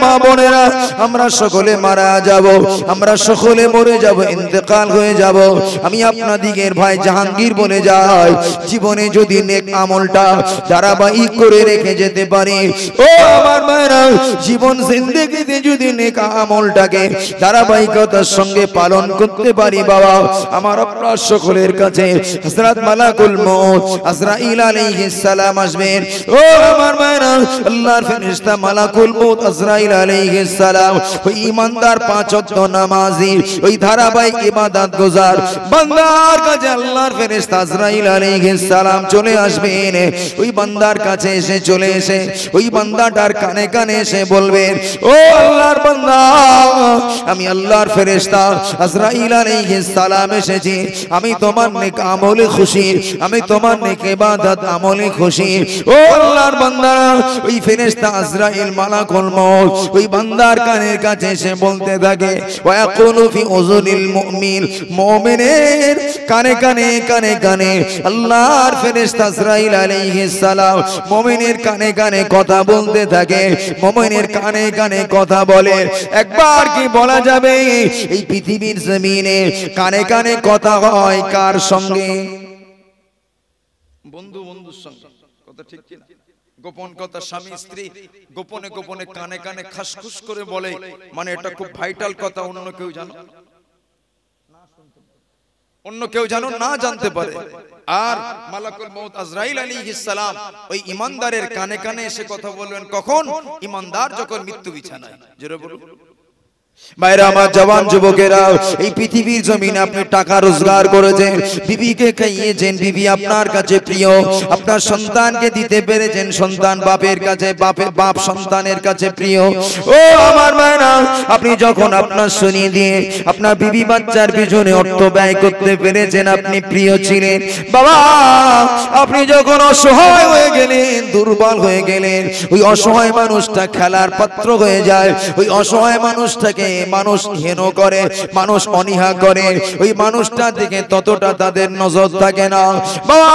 মা বোনেরা, আমরা সকলে মারা যাব, আমরা সকলে মরে যাব, ইন্তেকাল হয়ে যাব। আমি আপনাদিগের ভাই জাহাঙ্গীর বলে যাই, জীবনে যদি নেক আমলটা ধারাবাহিক করে রেখে যেতে পারি, ও আমার মায়েরা, জীবন জিন্দেগিতে যদি নেক আমলটাকে ধারাবাহিকতার সঙ্গে পালন করতে পারি, বাবা আমার আপনার সকলের কাছে হযরত মালাকুল মউত আজরাইল আলাইহিস সালাম আসবেন। ও আমার মায়েরা, আল্লাহর ফেরেশতা মালাকুল মউত আজরাইল আলাইহিস সালাম ওই ইমানদার পাঁচ ওয়াক্ত নামাজি, ওই ধারাবাহিক ইবাদত গুজার বান্দার কাছে আল্লাহর ফেরেশতা আজরাইল আলাইহিস সালাম চলে আসবেন। ওই বান্দার কাছে এসে চলে এসে ওই বান্দাটার কানে কানে এসে বলবেন, ও আল্লাহর বান্দা, আমি আল্লাহর ফেরেশতা আজরাইল আলাইহিস সালাম এসেছি, আমি তোমার নেক আমলে খুশি, আমি তোমার নেক ইবাদত আমলে খুশি। ও আল্লাহর বান্দা, ওই ফেরেশতা আজরাইল মালাকুল মউত ওই বান্দার কানের কাছে এসে বলতে থাকে, ওয়া ইয়াকুলু ফি উযুনিল মুমিন, মুমিনের কানে কানে কানে কানে আল্লাহর ফেরেশতা আজরাইল আলাইহিস সালাম মুমিনের কানে কানে কথা বলতে থাকে, মুমিনের কানে কানে কথা বলে। একবার কি বলা যাবে এই পৃথিবীর জমিনে কানে কানে কথা হয় কার সঙ্গে? বন্ধু বন্ধুর সঙ্গে, কথা ঠিক কি না? গোপন কথা স্বামী স্ত্রী গোপনে গোপনে কানে কানে খাসখুস করে বলে, মানে এটা খুব ভাইটাল কথা, অন্য কেউ জানো অন্য কেউ জানো না জানতে পারে। আর মালাকুল মউত আজরাইল আলাইহিস সালাম ওই ইমানদারের কানে কানে এসে কথা বলবেন কখন? ইমানদার যখন মৃত্যু বিছানায়। জোরে বলুন। ভাইরা আমার, জওয়ান যুবকেরা, এই পৃথিবীর জমিনে আপনি টাকা রোজগার করেছেন, বিবিকে খাইয়েছেন, বিবি আপনার কাছে প্রিয়, আপনার সন্তানকে দিতে পেরেছেন, সন্তান বাপের কাছে, বাপ সন্তানের কাছে প্রিয়। ও আমার ভাইরা, আপনি যখন আপনার শুনিয়ে দিয়ে আপনার বিবি বাচ্চার পিছনে অর্থ ব্যয় করতে পেরেছেন, আপনি প্রিয় ছিলেন। বাবা, আপনি যখন অসহায় হয়ে গেলেন, দুর্বল হয়ে গেলেন, ওই অসহায় মানুষটা খেলার পাত্র হয়ে যায়, ওই অসহায় মানুষটাকে মানুষ হেন করে, মানুষ অনীহা করে, ওই মানুষটা দিকে ততটা তাদের নজর থাকে না। বাবা,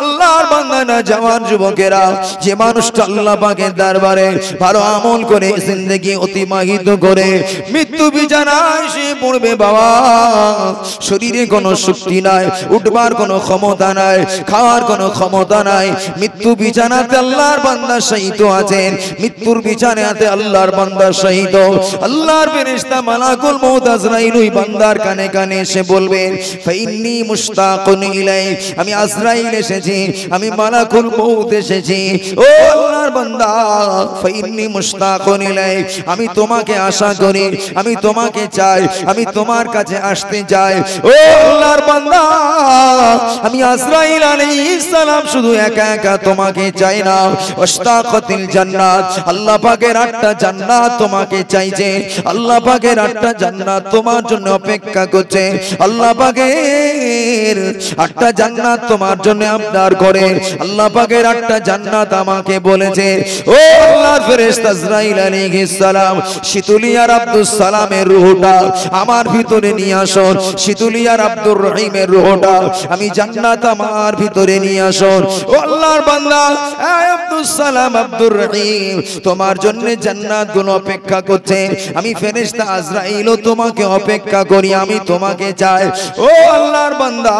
আল্লাহর বান্দারা, জওয়ান যুবকেরা, যে মানুষটা আল্লাহ পাকের দরবারে ভালো আমল করে জিন্দেগি অতিবাহিত করে মৃত্যু বিছানায় সে পড়বে, বাবা শরীরে কোনো শক্তি নাই, উঠবার কোনো ক্ষমতা নাই, খাওয়ার কোনো ক্ষমতা নাই, মৃত্যু বিছানাতে আল্লাহর বান্দা শহীদ আছেন, মৃত্যুর বিছানাতে আল্লাহর বান্দা শহীদ। আল্লাহর ফেরেশতা মালাকুল মউত আজরাইল ওই বান্দার কানে কানে এসে বলবেন, ফাইন্নী মুশতাকুন ইলাইক, আমি আজরাইল এসেছি, আমি মালাকুল মউত এসেছি। ও আল্লাহর বান্দা, ফাইন্নী মুশতাকুন ইলাইক, আমি তোমাকে আশা করি, আমি তোমাকে চাই, আমি তোমার কাছে আসতে চাই। ও আল্লাহর বান্দা, আমি আজরাইল আলাইহিস সালাম শুধু একা একা তোমাকে চাই না, ওয়াস্তাকাতিল জান্নাত, আল্লাহ পাকের 8টা জান্নাত তোমাকে চাইছে, আল্লাহ পাকের 8টা জান্নাত তোমার জন্য অপেক্ষা করছে, আল্লাহ পাকের 8টা জান্নাত তোমার জন্য আবদার করে, আল্লাহ পাকের 8টা জান্নাত আমাকে বলেছে। ও আল্লাহর ফেরেশতা আজরাইল আলাইহিস সালাম, শীতুলিয়ার আব্দুস সালামের রূহটা আমার ভিতরে নিয়ে আসুন, শীতুলিয়ার আব্দুর রহিমের রূহটা আমি জান্নাত আমার ভিতরে নিয়ে আসুন। ও আল্লাহর বান্দা, এই আব্দুস সালাম, আব্দুর রহিম, তোমার জন্য জান্নাত গুলো অপেক্ষা করছে, আমি ফেরেশতা আজরাইলও তোমাকে অপেক্ষা করি, আমি তোমাকে চাই। ও আল্লাহর বান্দা,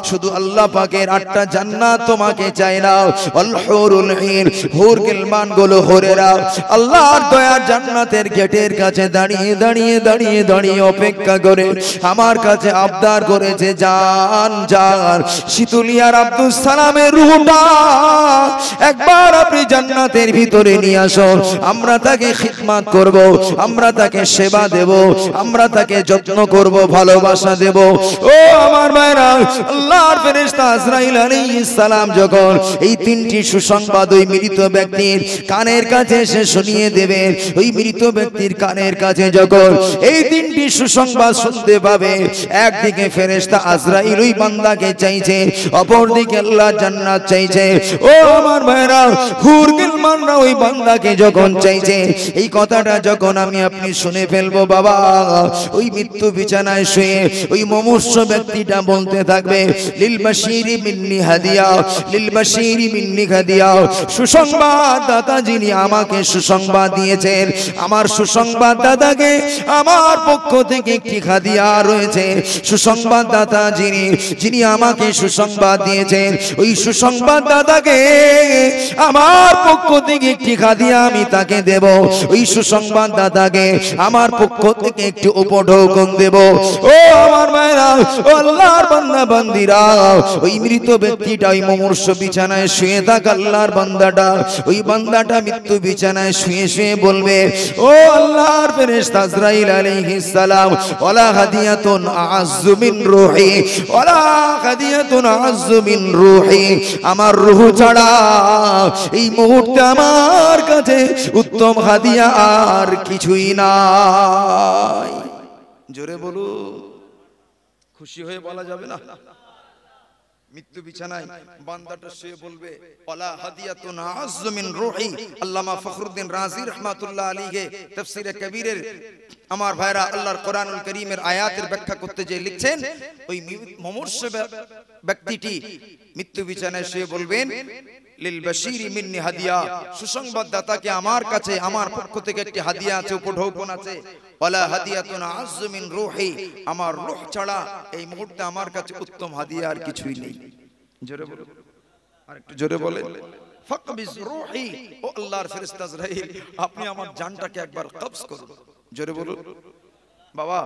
শুধু আল্লাহ পাকের 8টা জান্নাত তোমাকে চাই না, আল হুরুল ঈন, হুর গিলমান গুলো হুরেরা আল্লাহর দয়ার জান্নাতের গেটের কাছে দাঁড়িয়ে দাঁড়িয়ে দাঁড়িয়ে দাঁড়িয়ে অপেক্ষা করে আমার কাছে আবদার করেছে, জান জান, শীতুলিয়ার আব্দুস সালামের রূহটা একবার আপনি জান্নাতের ভিতরে নিয়ে আসুন, আমরা তাকে খিদমত করব, আমরা তাকে সেবা দেব, আমরা তাকে যত্ন করব, ভালোবাসা দেব। ও আমার ভাইরা, আল্লাহর ফেরেশতা আজরাইল আলাইহিস সালাম যখন এই 3টি সুসংবাদ ওই মৃত ব্যক্তির কানের কাছে এসে শুনিয়ে দেবেন, ওই মৃত ব্যক্তির কানের কাছে যখন এই 3টি সুসংবাদ শুনতে পাবে, একদিকে ফেরেশতা আজরাইল ওই বান্দাকে চাইছে, অপরদিকে আল্লাহ জান্নাত চাইছে। ও আমার ভাইরা, হুর গিলমানরা ওই বান্দাকে যখন চাইছে, এই কথাটা যখন আমি আপনি আমি শুনে ফেলবো বাবা। ওই মৃত্যু বিছানায় শুয়ে ওই মুমূর্ষ ব্যক্তিটা বলতে থাকবে লিল বাশিরি মিন্নি হাদিয়া, লিল বাশিরি মিন্নি হাদিয়া। সুসংবাদদাতা যিনি আমাকে সুসংবাদ দিয়েছেন, আমার সুসংবাদদাতাকে আমার পক্ষ থেকে একটি হাদিয়া রয়েছে। সুসংবাদদাতা যিনি, যিনি আমাকে সুসংবাদ দিয়েছেন, ওই সুসংবাদদাতাকে আমার পক্ষ থেকে একটি হাদিয়া আমি তাকে দেব। ওই সুসংবাদদাতাকে আমার পক্ষ থেকে একটি উপঢৌকন দেব। ও আমার ভাইরা, ও আল্লাহর বান্দা বান্দিরা, ওই মৃত ব্যক্তিটা, ওই মুমূর্ষ বিছানায় শুয়ে থাকা আল্লাহর বান্দাটা, ওই বান্দাটা মৃত্যু বিছানায় শুয়ে শুয়ে বলবে, ও আল্লাহর ফেরেশতা আজরাইল আলাইহিস সালাম, ওয়ালা হাদিয়াতুন আ'আজ্জু মিন রূহি, ওয়ালা হাদিয়াতুন আ'আজ্জু মিন রূহি। আমার রূহ ছাড়া এই মুহূর্তে আমার কাছে উত্তম হাদিয়া আর কিছুই নাই। জোরে বলো, খুশি হয়ে বলা যাবে না? মৃত্যু বিছানায় বান্দাটা শুয়ে বলবে ওয়ালা হাদিয়াতুন আ'আজ্জু মিন রূহি। আল্লামা ফখরুদ্দিন রাজি রাহমাতুল্লাহ আলাইহি তাফসীরে কবীরের আমার ভাইরা আল্লাহর কোরআনুল কারীমের আয়াতের ব্যাখ্যা করতে যে লিখছেন, ওই মুমূর্ষ ব্যক্তিটি মৃত্যু বিছানায় শুয়ে বলবেন লিল বাশিরি মিন্নি হাদিয়া, সুসংবাদদাতাকে আমার কাছে আমার পক্ষ থেকে একটি হাদিয়া আছে, উপঢৌকন আছে। ওয়ালা হাদিয়াতুন আ'আজ্জু মিন রূহি, আমার রূহ ছাড়া এই মুহূর্তে আমার কাছে উত্তম হাদিয়া আর কিছুই নেই। জোরে বলো, আরেকটু জোরে বলেন। ফাকবিজ রূহি, ও আল্লাহর ফেরেশতা আজরাইল, আপনি আমার জানটাকে একবার কবজ করুন। জোরে বলো বাবা।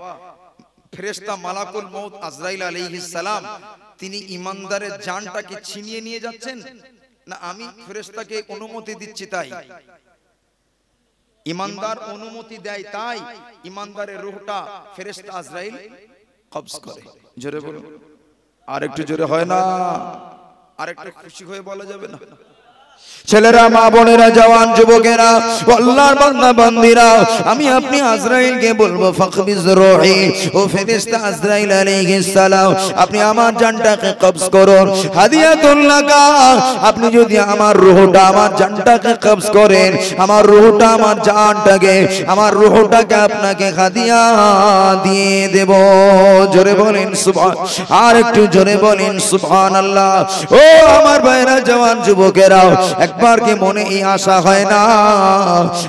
ফেরেশতা মালাকুল মউত আজরাইল আলাইহিস সালাম, তিনি ঈমানদারের জানটাকে ছিনিয়ে নিয়ে যাচ্ছেন না আমি ফেরেশতাকে অনুমতি দিচ্ছি তাই? ঈমানদার অনুমতি দেয় তাই ঈমানদারের রূহটা ফেরেশতা আজরাইল কবজ করে। জোরে বলো, আরেকটু জোরে হয় না? আরেকটু খুশি হয়ে বলা যাবে না? ছেলেরা, মা বোনেরা, জওয়ান যুবকেরা, আল্লাহর বান্দা বান্দিরা, আমি আপনি আজরাইলকে বলবো ফাকবিজ রূহি, ও ফেরেশতা আজরাইল আলাইহিস সালাম, আপনি আমার জানটাকে কবজ করুন। হাদিয়াতুল লাকা, আপনি যদি আমার রূহটা, আমার জানটাকে কবজ করেন, আমার রূহটা, আমার জানটাকে, আমার রূহটাকে আপনাকে হাদিয়া দিয়ে দেব। জোরে বলেন সুবহান, আর একটু জোরে বলেন সুবহানাল্লাহ। ও আমার ভাইরা, জওয়ান যুবকেরা, একবার কি মনে এই আশা হয় না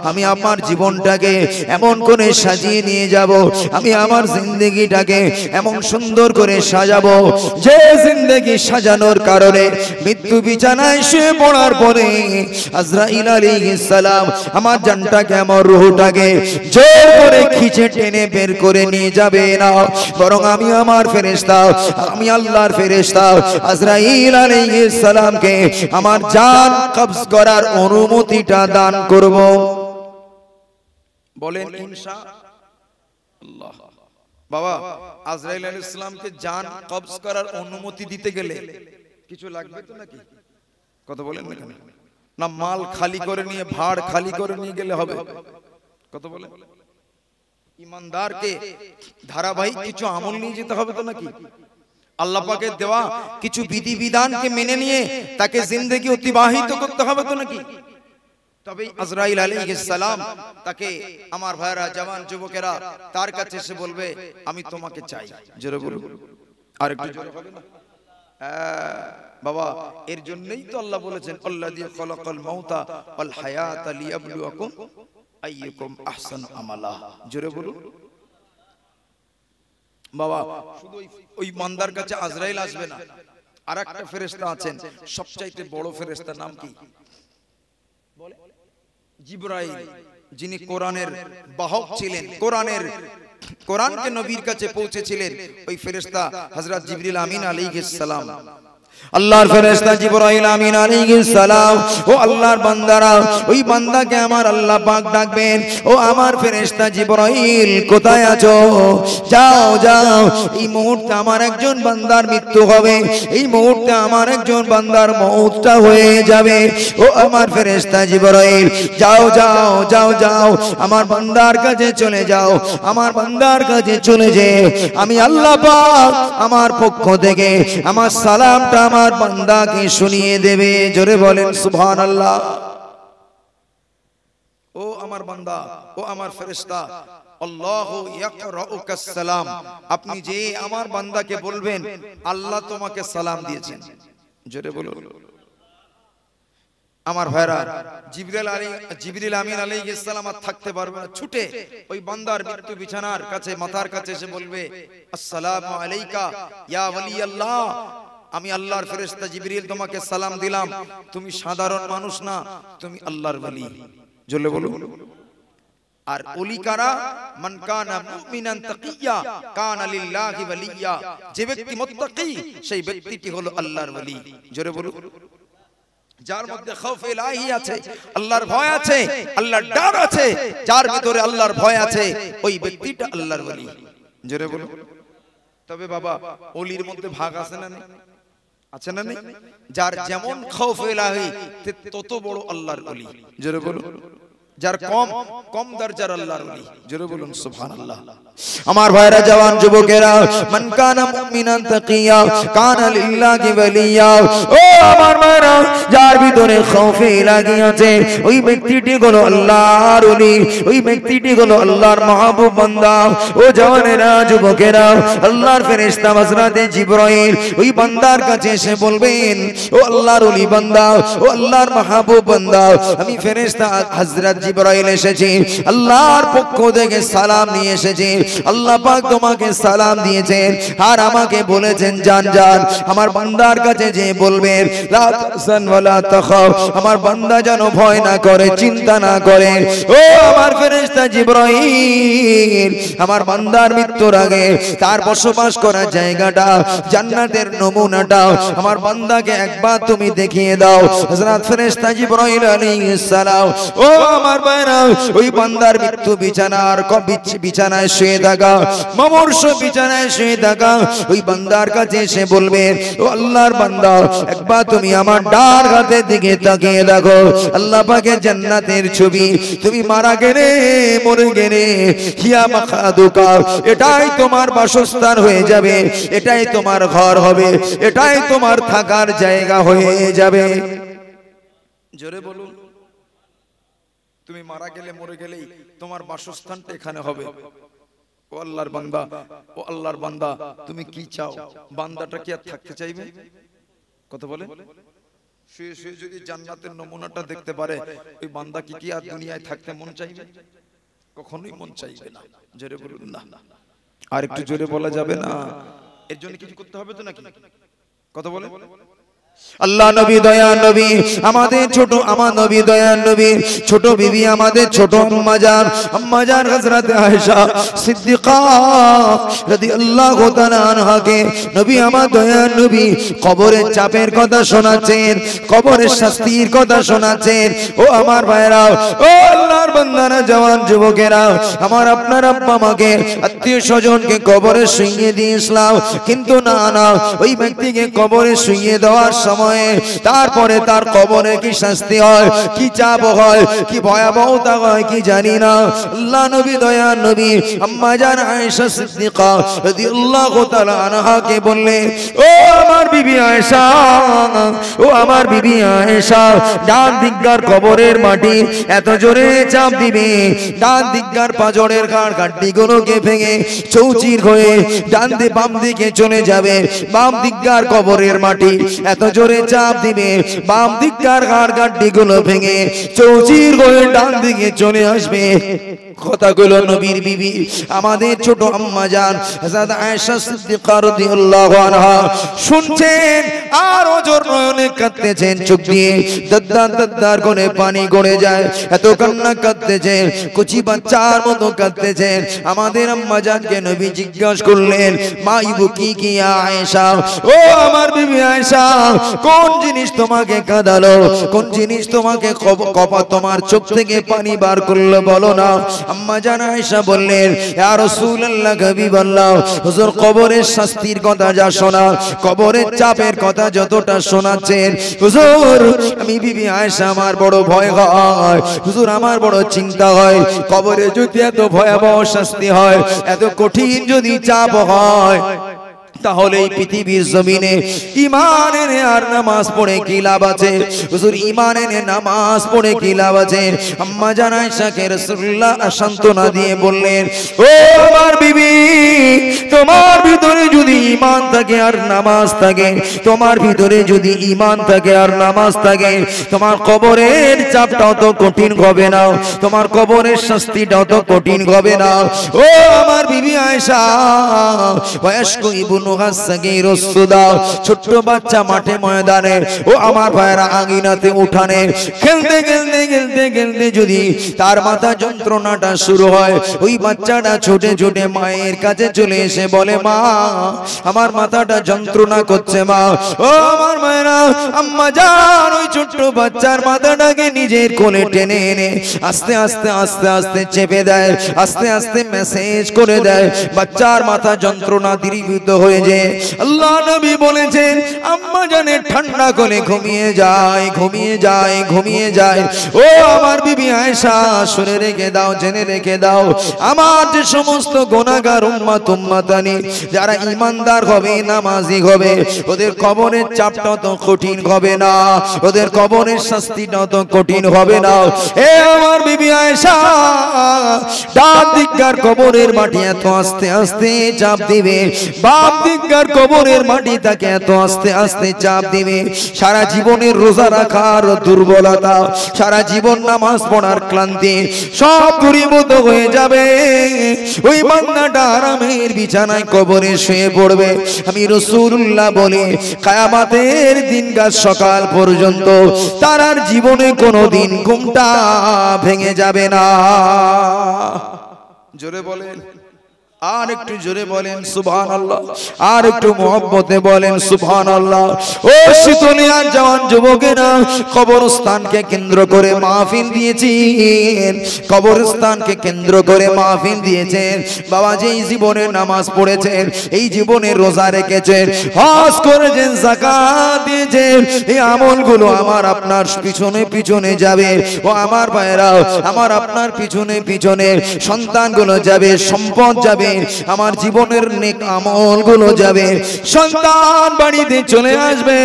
আমি আমার জীবনটাকে এমন করে সাজিয়ে নিয়ে যাব, আমি আমার জিন্দেগিটাকে এমন সুন্দর করে সাজাবো যে জিন্দেগি সাজানোর কারণে মৃত্যু বিছানায় শুয়ে পড়ার পরে আজরাইল আলাইহিস সালাম আমার জানটাকে, আমার রূহটাকে জোর করে খিঁচে টেনে বের করে নিয়ে যাবে না, বরং আমি আমার ফেরেশতা, আমি আল্লাহর ফেরেশতা আজরাইল আলাইহিস সালামকে আমার জান কবজ করার অনুমতিটা দান করব। বলেন ইনশাআল্লাহ। বাবা, আজরাইল আলাইহিস সালামকে জান কবজ করার অনুমতি দিতে গেলে কিছু লাগবে তো নাকি? কথা বলেন না কেন? না মাল খালি করে নিয়ে, ভাড় খালি করে নিয়ে গেলে হবে? কথা বলেন। ঈমানদারকে ধারাবাহিক কিছু আমল নিয়ে যেতে হবে তো নাকি? আল্লাহ পাকের দেওয়া কিছু বিধিবিধানকে মেনে নিয়ে তাকে জিন্দেগি অতিবাহিত করতে হবে তো নাকি? তবে আজরাইল আলাইহিস সালাম তাকে, আমার ভাইরা জওয়ান যুবকেরা, তার কাছে এসে বলবে আমি তোমাকে চাই। জোরে বলুন, আর একটু জোরে হবে না? বাবা, এর জন্যই তো আল্লাহ বলেছেন আল্লাযী খালাকাল মাউতা ওয়াল হায়াতা লিয়াবলুয়াকুম আইয়ুকুম আহসানু আমালা। জোরে বলুন বাবা। শুধু ওই বান্দার কাছে আজরাইল আসবে না, আরেকটা ফেরেশতা আছেন, সবচাইতে বড় ফেরেশতা, নাম কি? জিবরাইল, যিনি কোরআনের বাহক ছিলেন, কোরআনকে নবীর কাছে পৌঁছেছিলেন, ওই ফেরেশতা হযরত জিবরিল আমিন আলাইহিস সালাম। আল্লাহর ফেরেশতা জিবরাইল আমিন আলাইহিস সালাম, ও আল্লাহর বান্দারা, ওই বান্দাকে আমার আল্লাহ পাক ডাকবেন, ও আমার ফেরেশতা জিবরাইল কোথায় আছো? যাও যাও, এই মুহূর্তে আমার একজন বান্দার মৃত্যু হবে, এই মুহূর্তে আমার একজন বান্দার মওতটা হয়ে যাবে। ও আমার ফেরেশতা জিবরাইল, যাও যাও যাও যাও, আমার বান্দার কাছে চলে যাও, আমার বান্দার কাছে চলে যেয়ে আমি আল্লাহ পাক আমার পক্ষ থেকে আমার সালামটা আমার বান্দাকে শুনিয়ে দেবে। জোরে বলেন সুবহানাল্লাহ। ও আমার বান্দা, ও আমার ফেরেশতা, আল্লাহু ইয়াকরাউকাস সালাম, আপনি যে আমার বান্দাকে বলবেন আল্লাহ তোমাকে সালাম দিয়েছেন। জোরে বলুন। আমার ভাইরা, জিবরিল আমিন আলাইহিস সালাম আর থাকতে পারবে না, ছুটে ওই বান্দার মৃত্যু বিছানার কাছে, মাথার কাছে এসে বলবে আসসালামু আলাইকা ইয়া ওয়ালি আল্লাহ, আমি আল্লাহর ফেরেশতা জিবরিল তোমাকে সালাম দিলাম, তুমি সাধারণ মানুষ না, তুমি আল্লাহর ওলি। জোরে বলুন। আর ওলি কারা? মান কানা মুমিনান তাকিয়া কানা লিল্লাহি ওয়ালিয়া, যে ব্যক্তি মুত্তাকি সেই ব্যক্তিটি হলো আল্লাহর ওলি। জোরে বলুন। যার মধ্যে খৌফ ইলাহি আছে, আল্লাহর ভয় আছে, আল্লাহর ডর আছে, যার ভিতরে আল্লাহর ভয় আছে, ওই ব্যক্তিটা আল্লাহর ওলি। জোরে বলুন। তবে বাবা, ওলির মধ্যে ভাগ আছে না নেই? আছে না নেই? যার যেমন খৌফ ইলাহি তত বড় আল্লাহর ওলি। জোরে বলুন। যার কম দরজার আল্লাহর ওলি। জোরে বলুন সুবহানাল্লাহ। আমার ভাইরা, জওয়ান যুবকেরা, মান কানা মুমিনান তাকিয়া কানা লিল্লাহি ওয়ালিয়া, ও আমার ভাইরা, যার ভিতরে খৌফে ইলাহি আছে ওই ব্যক্তিটি হলো আল্লাহর ওলি, ওই ব্যক্তিটি হলো আল্লাহর মাহবুব বান্দা। ও জওয়ানেরা, যুবকেরা, আল্লাহর ফেরেশতা হযরতে জিবরাইল ওই বান্দার কাছে এসে বলবেন, ও আল্লাহর ওলি বান্দা, ও আল্লাহর মাহবুব বান্দা, আমি ফেরেশতা হযরত জিবরাইল এসেছি, আল্লাহর পক্ষ থেকে সালাম নিয়ে এসেছি, আল্লাহ পাক তোমাকে সালাম দিয়েছেন আর আমাকে বলেছেন জান জান আমার বান্দার কাছে যে বলবেন লা তাহজান ওয়ালা তাখাফ, আমার বান্দা যেন ভয় না করে, চিন্তা না করে। ও আমার ফেরেশতা জিবরাইল, আমার বান্দার মৃত্যুর আগে তার বসবাস করার জায়গাটা, জান্নাতের নমুনাটা আমার বান্দাকে একবার তুমি দেখিয়ে দাও। হযরত ফেরেশতা জিবরাইল আলাইহিস সালাম, ও আমার ভাইরা, ওই বান্দার মৃত্যু বিছানার বিছানায় শুয়ে থাকা, মমর্ষ বিছানায় শুয়ে থাকা ওই বান্দার কাছে এসে বলবে, ও আল্লাহর বান্দা, একবার তুমি আমার ডান হাতের দিকে তাকিয়ে দেখো, আল্লাহ পাকের জান্নাতের ছবি, তুমি মারা গেলে, মরে গেলে, হিয়া মাখাদুকা, এটাই তোমার বাসস্থান হয়ে যাবে, এটাই তোমার ঘর হবে, এটাই তোমার থাকার জায়গা হয়ে যাবে। জোরে বলুন। তুমি মারা গেলে, মরে গেলেই তোমার বাসস্থানটা এখানে হবে। ও আল্লাহর বান্দা, ও আল্লাহর বান্দা, তুমি কি চাও? বান্দাটা কি আর থাকতে চাইবে? কথা বলে, শুয়ে শুয়ে যদি জান্নাতের নমুনাটা দেখতে পারে, ওই বান্দা কি আর দুনিয়ায় থাকতে মন চাইবে? কখনোই মন চাইবে না। জোরে বলুন না। আর একটু জোরে বলা যাবে না? এর জন্য কিছু করতে হবে তো নাকি? কথা বলে। আল্লাহ নবী, দয়ার নবী, আমাদের ছোট, আমার নবী দয়ার নবী, ছোট বিবি, আমাদের ছোট আম্মাজান হযরত আয়েশা সিদ্দিকা রাদিয়াল্লাহু তাআলা আনহাকে নবী, আমার দয়ার নবী কবরের চাপের কথা শোনাচ্ছেন, কবরের শাস্তির কথা শোনাচ্ছেন। ও আমার ভাইরা, ও আল্লাহর বান্দারা, জওয়ান যুবকেরা, আমার আপনার আব্বা মাকে, আত্মীয় স্বজনকে কবরে শুইয়ে দিয়েছিলাম, কিন্তু না না, ওই ব্যক্তিকে কবরে শুইয়ে দেওয়ার সময়ে তারপরে তার কবরে কি শাস্তি হয়, কি চাপ হয়, কি ভয়াবহতা হয় কি জানি না। আল্লাহ নবী দয়ার নবী আম্মা জান আয়েশা সিদ্দিকা রাদিয়াল্লাহু তাআলা আনহাকে বললেন, ও আমার বিবি আয়েশা, ও আমার বিবি আয়েশা, ডান দিককার কবরের মাটি এত জোরে চাপ দিবে, ডান দিককার পাঁজরের কাঠগুলোকে ভেঙে চৌচির হয়ে ডান দিকে বাম দিকে চলে যাবে, বাম দিককার কবরের মাটি এত জোরে চাপ দিবে, বাম দিককার কাঠগুলো ভেঙে চৌচির হয়ে ডান দিকে চলে আসবে। কথাগুলো নবীর বিবি আমাদের ছোট আম্মা জান হযরত আয়েশা সিদ্দিকা রাদিয়াল্লাহু আনহা শুনছেন আর ওজোর নয়নে কাঁদতেছেন, চোখ দিয়ে দদ্দার করে পানি গড়ে যায়, এত কান্না কাঁদতেছেন, কুচি বাচ্চার মতো কাঁদতেছেন। আমাদের আম্মা জানকে নবী জিজ্ঞাসা করলেন, মা ইবুকি কি আয়েশা, ও আমার বিবি আয়েশা, কোন জিনিস তোমাকে কাঁদালো, কোন জিনিস তোমাকে তোমার চোখ থেকে পানি বার করলো, বলো না। আম্মা জান আয়েশা বললেন, ইয়া রাসূলুল্লাহ, হাবিবাল্লাহ, হুজুর কবরের শাস্তির কথা যা শোনা, কবরের চাপের কথা যতটা শোনাচ্ছেন হুজুর, আমি বিবি আয়েশা আমার বড় ভয় হয় হুজুর, আমার বড় চিন্তা হয়, কবরে যদি এত ভয়াবহ শাস্তি হয়, এত কঠিন যদি চাপ হয়, তাহলে এই পৃথিবীর জমিনে ঈমান এনে আর নামাজ পড়ে কি লাভ আছে? হুজুর ঈমান এনে নামাজ পড়ে কি লাভ আছে? আম্মা জান আয়েশাকে রাসূলুল্লাহ সান্ত্বনা দিয়ে বললেন, ও আমার বিবি, তোমার ভিতরে যদি ঈমান থাকে আর নামাজ থাকে, তোমার ভিতরে যদি ঈমান থাকে আর নামাজ থাকে, তোমার কবরের চাপটা অত কঠিন হবে না, তোমার কবরের শাস্তিটা অত কঠিন হবে না। ও আমার বিবি আয়েশা, বয়স্ক ইবনু হাসাগীর সুদা, ছোট্ট বাচ্চা মাঠে ময়দানে, ও আমার ভাইরা আঙ্গিনাতে উঠানে খেলতে খেলতে খেলতে খেলতে যদি তার মাথা যন্ত্রণাটা শুরু হয়, ওই বাচ্চাটা ছুটে ছুটে মায়ের কাছে চলে এসে বলে, মা আমার মাথাটা যন্ত্রণা করছে মা। ও আমার মায়েরা, আম্মা জান ওই ছোট্ট বাচ্চার মাথাটাকে নিজের কোলে টেনে এনে আস্তে আস্তে আস্তে আস্তে চেপে দেয়, আস্তে আস্তে মেসেজ করে দেয়, বাচ্চার মাথা যন্ত্রণা দূরীভূত হয়ে যায়। আল্লাহ নবী বলেছেন, আম্মা জানের ঠান্ডা করে ঘুমিয়ে যায়, ঘুমিয়ে যায়, ঘুমিয়ে যায়। ও আমার বিবি আয়েশা, শুনে রেখে দাও, জেনে রেখে দাও, আমার যে সমস্ত গুনাহগার উম্মত উম্মতানি যারা ঈমানদার হবে, নামাজি হবে, ওদের কবরের চাপটা তো কঠিন হবে না, ওদের কবরের শাস্তিটা তো কঠিন হবে না। এ আমার বিবি আয়েশা, ডান দিককার কবরের মাটি এত আস্তে আস্তে চাপ দিবে, বাম দিককার কবরের মাটি তাকে এত আস্তে আস্তে চাপ দিবে। সারা জীবনের রোজা রাখার দুর্বলতা, সারা জীবন নামাজ পড়ার ক্লান্তি সব দূরীভূত হয়ে যাবে। ওই বান্দাটা আরামের বিছানায় কবরে শুয়ে পড়বে। আমি রাসূলুল্লাহ বলি, কিয়ামতের দিন গাছ সকাল পর্যন্ত তার আর জীবনে কোনোদিন ঘুমটা ভেঙে যাবে না। জোরে বলেন, আর একটু জোরে বলেন সুবহানাল্লাহ, আর একটু মহব্বতে বলেন সুবহানাল্লাহ। ও শীতলিয়ার জওয়ান যুবকেরা, কবরস্থানকে কেন্দ্র করে মাহফিল দিয়েছেন, কবরস্থানকে কেন্দ্র করে মাহফিল দিয়েছেন। বাবা যেই জীবনে নামাজ পড়েছেন, এই জীবনে রোজা রেখেছেন, হজ করেছেন, যাকাত দিয়েছেন, এই আমলগুলো আমার আপনার পিছনে পিছনে যাবে। ও আমার ভাইরা, আমার আপনার পিছনে পিছনে সন্তানগুলো যাবে, সম্পদ যাবে, আমার জীবনের নেক আমলগুলো যাবে। সন্তান বাড়িতে চলে আসবে,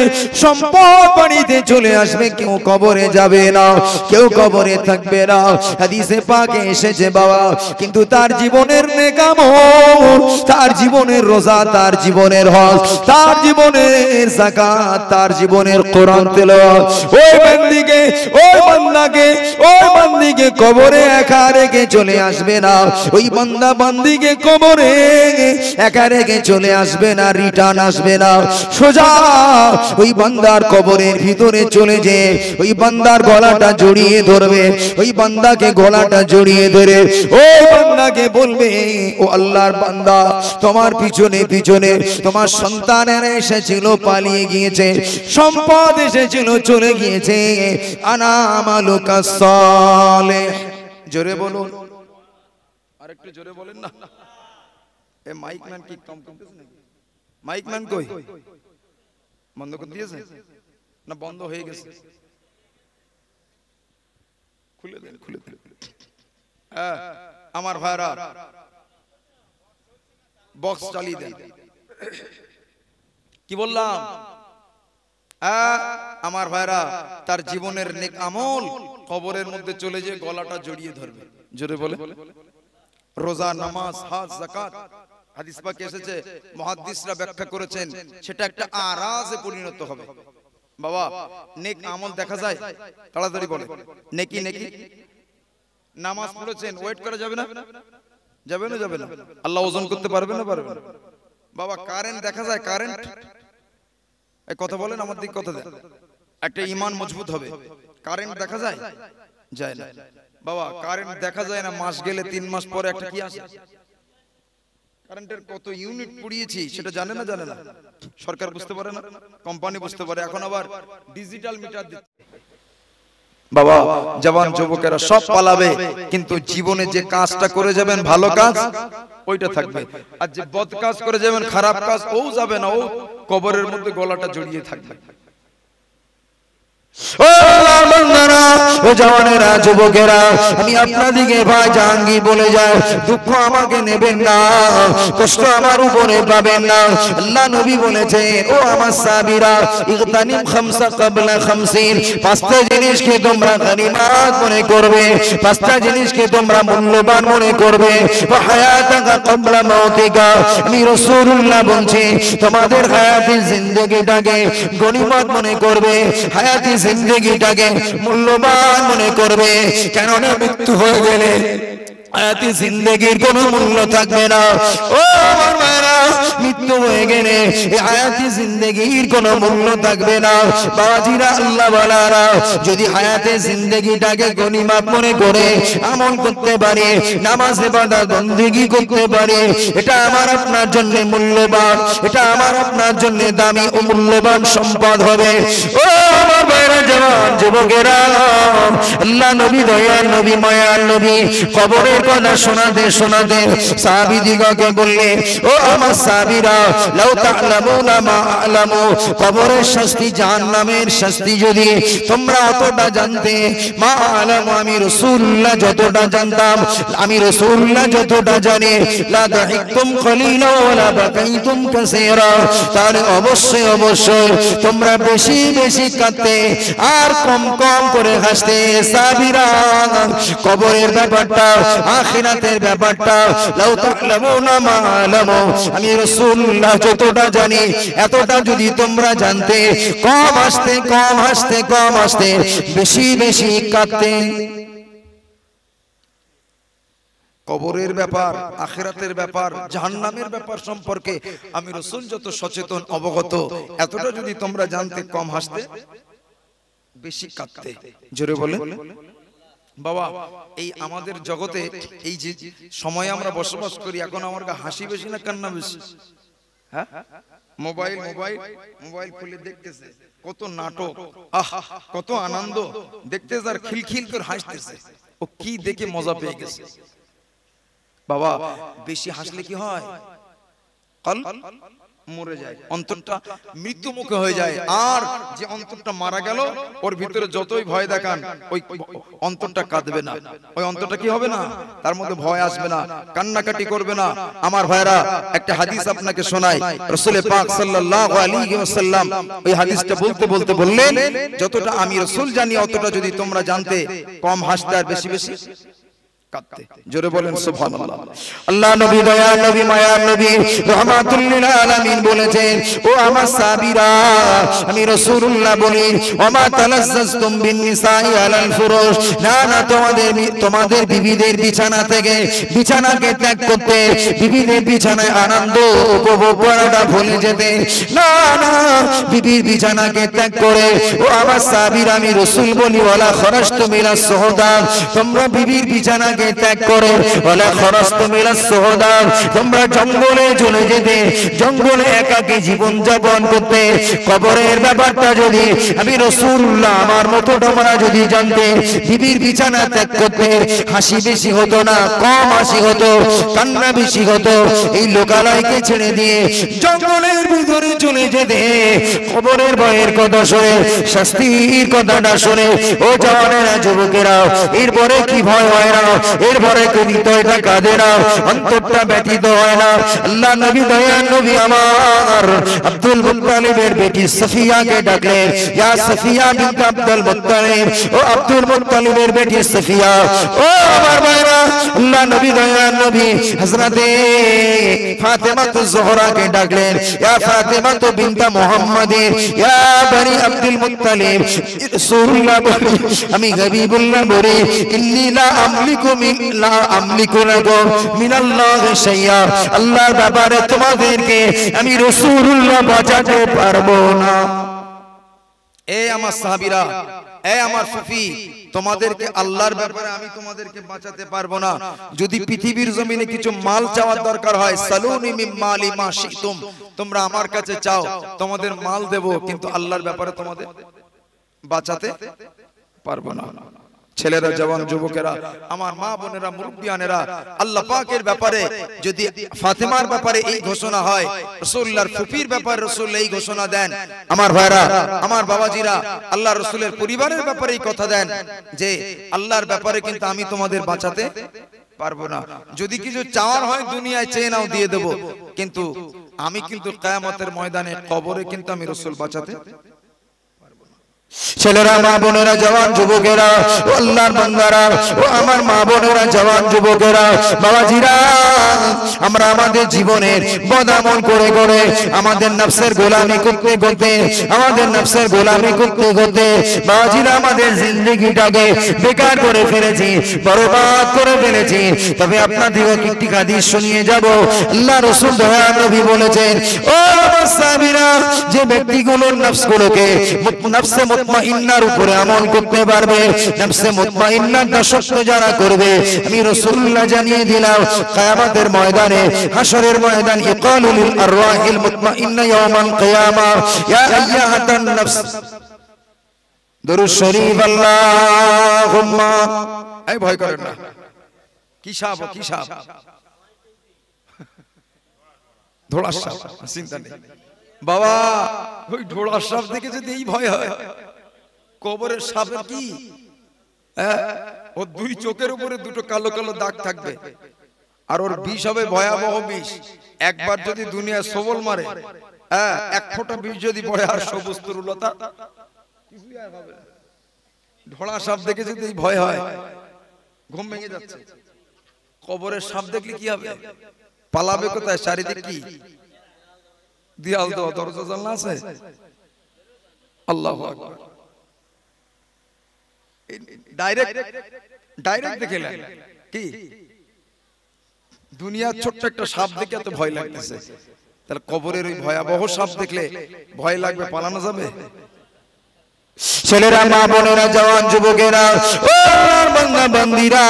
সম্পদ বাড়িতে চলে আসবে, কেউ কবরে যাবে না, কেউ কবরে থাকবে না। হাদিসে পাকে এসেছে বাবা, কিন্তু তার জীবনের নেক আমল, তার জীবনের রোজা, তার জীবনের হজ, তার জীবনের যাকাত, তার জীবনের কোরআন তেলাওয়াত, ওই বান্দিকে, ওই বান্দাকে, ওই বান্দিকে কবরে একা রেখে চলে আসবে না। ওই বান্দা বান্দিকে কবরে একা রেখে চলে আসবে না, রিটার্ন আসবে না, সোজা ওই বান্দার কবরের ভিতরে চলে যে ওই বান্দার গলাটা জড়িয়ে ধরবে, ওই বান্দাকে গলাটা জড়িয়ে ধরে ওই বান্দাকে বলবে, ও আল্লাহর বান্দা, তোমার পিছনে পিছনে তোমার সন্তানেরা এসেছিল, পালিয়ে গিয়েছে, সম্পদ এসেছিল, চলে গিয়েছে, আনা আমালুকা সালেহ। জোরে বলুন, আরেকটু জোরে বলেন না। এ মাইক ম্যান কি কম করতেছে নাকি? মাইক ম্যান কই? বন্ধ করে দিয়েছে না বন্ধ হয়ে গেছে? খুলে দেন, খুলে দেন। আমার ভাইরা বক্স চালিয়ে দেন। কি বললাম? আমার ভাইরা, তার জীবনের নেক আমল কবরের মধ্যে চলে যে গলাটা জড়িয়ে ধরবে। জোরে বলে, রোজা, নামাজ, হজ, যাকাত, হাদিস পাকে এসেছে, মুহাদ্দিসরা ব্যাখ্যা করেছেন, সেটা একটা আরাজে পরিণত হবে। বাবা, নেক আমল দেখা যায়, তাড়াতাড়ি বলে, নেকি নেকি। নামাজ পড়েছেন, ওয়েট করা যাবে না? যাবে না, যাবে না? আল্লাহ ওজন করতে পারবে না, পারবে না? বাবা, কারেন্ট দেখা যায়, কারেন্ট, এই কথা বলেন, আমার দিক কথা দেন, একটা ঈমান মজবুত হবে। কারেন্ট দেখা যায়? যায় না। বাবা, কারেন্ট দেখা যায় না, মাস গেলে 3 মাস পরে একটা কি আসে? কারেন্টের কত ইউনিট পুড়িয়েছি সেটা জানে না, জানে না? সরকার বুঝতে পারে না, কোম্পানি বুঝতে পারে, এখন আবার ডিজিটাল মিটার দিচ্ছে। বাবা, জওয়ান যুবকেরা সব পালাবে, কিন্তু জীবনে যে কাজটা করে যাবেন ভালো কাজ, ওইটা থাকবে। আর যে বদ কাজ করে যাবেন, খারাপ কাজ, ও যাবে না, ও কবরের মধ্যে গলাটা জড়িয়ে থাকবে। ও আল্লাহর বান্দারা, ও জওয়ানেরা, যুবকেরা, আমি আপনাদিকে ভাই জাহাঙ্গীর বলে যায়, দুঃখ আমাকে নেবেন না, কষ্ট আমার উপরে পাবেন না। আল্লাহ নবী বলেছে, ও আমার সাহাবীরা, ইগতানিম খামসা ক্বাবলা খামসিন, পাঁচটা জিনিসকে তোমরা গনিমত মনে করবে, পাঁচটা জিনিসকে তোমরা মূল্যবান মনে করবে। ওয়া হায়াতাকা ক্বাবলা মাউতিকা, আমি রাসূলুল্লাহ বলছি, তোমাদের হায়াতি জিন্দেগিটাকে গনিমত মনে করবে, হায়াতি জিন্দেগিটাকে মূল্যবান মনে করবে। কেননা মৃত্যু হয়ে গেলে হায়াতি জিন্দেগির কোনো মূল্য থাকবে না। ও আমার ভাইরা, মৃত্যু হয়ে গেলে এই হায়াতি জিন্দেগির কোনো মূল্য থাকবে না। বাবাজিরা, আল্লাহ ওয়ালারা, যদি হায়াতে জিন্দেগিটাকে গনিমত মনে করে আমল করতে পারে, নামাজ ইবাদত বন্দেগী করতে পারে, এটা আমার আপনার জন্য মূল্যবান, এটা আমার আপনার জন্য দামি ও মূল্যবান সম্পদ হবে। ও আমার ভাইরা, জওয়ান যুবকেরা, আল্লাহ নবী, দয়ার নবী, মায়ার নবী কবরের কথা শোনাতে শোনাতে সাহাবীদিগকে বললেন, ও আমার সাহাবীরা, লাউ তা'লামুনা মা আ'লামু, কবরের শাস্তি, জাহান্নামের শাস্তি যদি তোমরা অতটা জানতে, মা আ'লামু, আমি রাসূলুল্লাহ যতটা জানতাম, আমি রাসূলুল্লাহ যতটা জানি, লা দাহিকতুম কলিলা ওয়া লা বাকাইতুম কাসীরা, তাহলে অবশ্যই অবশ্যই তোমরা বেশি বেশি কাঁদতে আর কম কম করে হাসতে। সাহাবীরা, কবরের ব্যাপারটা, আখিরাতের ব্যাপারটা, লাউ তা'লামুনা মা আ'লামু, আমি রাসূলুল্লাহ যতটা জানি এতটা যদি তোমরা জানতে, কম হাসতে কম হাসতে কম হাসতে, বেশি বেশি কাঁদতে। কবরের ব্যাপার, আখিরাতের ব্যাপার, জাহান্নামের ব্যাপার সম্পর্কে আমি রাসূল যত সচেতন অবগত, এতটা যদি তোমরা জানতে, কম হাসতে বেশি কাঁদতে। জোরে বলে বাবা, এই আমাদের জগতে এই যে সময় আমরা বসবাস করি, এখন আমার হাসি বেশি না কান্না বেশি? হ্যাঁ, মোবাইল মোবাইল মোবাইল খুলে দেখতেছে, কত নাটক, আহ কত আনন্দ দেখতেছে, আর খিলখিল করে হাসতেছে। ও কি দেখে মজা পেয়ে গেছে। বাবা, বেশি হাসলে কি হয়? কল মরে যায়, অন্তরটা মৃত্যু মুখে হয়ে যায়। আর যে অন্তরটা মারা গেল, ওর ভিতরে যতই ভয় দেখান, ওই অন্তরটা কাঁদবে না, ওই অন্তরটা কি হবে না, তার মধ্যে ভয় আসবে না, কান্নাকাটি করবে না। আমার ভাইরা, একটা হাদিস আপনাকে শোনাই। রাসূল পাক সাল্লাল্লাহু আলাইহি ওয়াসাল্লাম ওই হাদিসটা বলতে বলতে বললেন, যতটা আমি রাসূল জানি অতটা যদি তোমরা জানতে, কম হাসতে আর বেশি বেশি কাঁদতে। জোরে বলেন সুবহানাল্লাহ। আল্লাহ নবী, দয়ার নবী, মায়ার নবী, রাহমাতুল লিল আলামিন বলেছেন, ও আমার সাহাবীরা, আমি রাসূলুল্লাহ বলি, ওমা তালাজ্জাজতুম বিন নিসাই আলাল ফুরুশ, না না, তোমাদের বিবিদের বিছানা থেকে বিছানাকে ত্যাগ করতে, বিবিদের বিছানায় আনন্দ উপভোগ করাটা ভুলে যেতে, না না, বিবির বিছানাকে ত্যাগ করে, ও আমার সাহাবীরা, আমি রাসূল বলি, ওয়ালা খরাজতু মিনাস সুহদা, তোমরা বিবির বিছানা ত্যাগ করো, ওয়ালা খরাজতু মিনাস সুহদা, তোমরা জঙ্গলে চলে যেতে, জঙ্গলে একাকী জীবন যাপন করতে। কবরের ব্যাপারটা যদি আমি রাসূলুল্লাহ আমার মতো তোমরা যদি জানতে, বিবির বিছানা ত্যাগ করতে, হাসি বেশি হতো না, কম হাসি হতো, কান্না বেশি হতো। এই লোকালয়কে ছেড়ে দিয়ে জঙ্গলের ভিতরে চলে যেতে, কবরের ভয়ের কথা শুনে, শাস্তির কথাটা শুনে, ও জওয়ানেরা, যুবকেরা, এরপরে কি ভয় হয় না, এরপরে কি হৃদয়টা কাঁদে না, অন্তরটা ব্যথিত হয় না? আল্লাহ নবী, দয়ার নবী আমার আব্দুল মুত্তালিবের বেটি সফিয়াকে ডাকলেন, ইয়া সফিয়া বিনত আব্দুল মুত্তালিব, ও আব্দুল মুত্তালিবের বেটি সফিয়া। ও আমার ভাইরা, আল্লাহ নবী, দয়ার নবী হযরতে ফাতেমা জোহরাকে ডাকলেন, ইয়া ফাতেমা বিনত মুহাম্মদ, ইয়া বনি আব্দুল মুত্তালিব, রাসূলুল্লাহ বলে, আমি হাবিবুল্লাহ বলে, ইন্নী লা আমলিকু লাকুম মিনাল্লাহি শাইয়া, আল্লাহর ব্যাপারে তোমাদেরকে আমি রাসূলুল্লাহ বাঁচাতে পারবো না। এ আমার সাহাবীরা, এ আমার ফুফি, তোমাদেরকে আল্লাহর ব্যাপারে আমি তোমাদেরকে বাঁচাতে পারবো না। যদি পৃথিবীর জমিনে কিছু মাল চাওয়ার দরকার হয়, সালুনি মিন মালি মা শিতুম, তোমরা আমার কাছে চাও, তোমাদের মাল দেব, কিন্তু আল্লাহর ব্যাপারে তোমাদের বাঁচাতে পারবো না। ছেলেরা, জওয়ান যুবকেরা, আমার মা বোনেরা, মুরব্বিয়ানেরা, আল্লাহ পাকের ব্যাপারে যদি ফাতেমার ব্যাপারে এই ঘোষণা হয়, রাসূলুল্লাহর ফুফির ব্যাপারে রাসূল এই ঘোষণা দেন, আমার ভাইরা, আমার বাবাজিরা, আল্লাহ রাসূলের পরিবারের ব্যাপারে এই কথা দেন যে আল্লাহর ব্যাপারে কিন্তু আমি তোমাদের বাঁচাতে পারবো না। যদি কিছু চাওয়ার হয় দুনিয়ায় চেয়ে নাও, দিয়ে দেব, কিন্তু আমি কিন্তু কিয়ামতের ময়দানে কবরে কিন্তু আমি রাসূল বাঁচাতে। ছেলেরা, মা বোনেরা, জওয়ান যুবকেরা, ও আল্লাহর বান্দারা, ও আমার মা বোনেরা, জওয়ান যুবকেরা, বাবাজিরা, আমরা আমাদের জীবনের বদামল করে করে আমাদের নফসের গোলামি করতে করতে, আমাদের নফসের গোলামি করতে করতে বাবাজিরা আমাদের জিন্দেগিটাকে বেকার করে ফেলেছি, বরবাদ করে ফেলেছি। তবে আপনাদেরকে একটি হাদিস শুনিয়ে যাব। আল্লাহ রাসূল দয়ার নবী বলেছেন, ও সাহাবীরা, যে ব্যক্তিগুলোর নফসগুলোকে নফসে মুতমাইন্নার উপরে আমল করতে পারবে, নফসে মুতমাইন্নার দাসত্ব যারা করবে, আমি রাসূলুল্লাহ জানিয়ে দিলাম কিয়ামতের ময়দানে, হাশরের ময়দান, ইকালু লিল আরওয়াহিল মুতমাইন্না ইয়াওমাল কিয়ামা ইয়া আইয়াহাতান নফস, দুরূদ শরীফ, আল্লাহুম্মা। এই ভয় করেন না, কি সাপ, কি সাপ, ধোড়া সাপ, চিন্তা নেই বাবা। ওই ঢোড়া সাপ দেখে যদি এই ভয় হয়, কবরের সাপের কি, ও দুই চোখের উপরে দুটো কালো কালো দাগ থাকবে, আর ওর বিষ হবে ভয়াবহ বিষ। একবার যদি দুনিয়া সবল মারে, এক ফোঁটা বিষ যদি পড়ে, আর সবুজ তরুলতা কিছুই আর হবে না। ঢোড়া সাপ দেখে যদি এই ভয় হয়, ঘুম ভেঙে যাচ্ছে। কবরের সাপ দেখলে কি হবে? পালাবে কোথায়? চারিদিক কি দিয়াল দেওয়া, দরজা জানলা আছে। আল্লাহু আকবার। ডাইরেক্ট দেখে কি দুনিয়ার ছোট্ট একটা সাপ দেখে এত ভয় লাগতেছে, তাহলে কবরের ওই ভয়াবহ সাপ দেখলে ভয় লাগবে, পালানো যাবে? ছেলেরা, মা বোনেরা, জওয়ান যুবকেরা, ও আল্লাহর বান্দা বান্দীরা,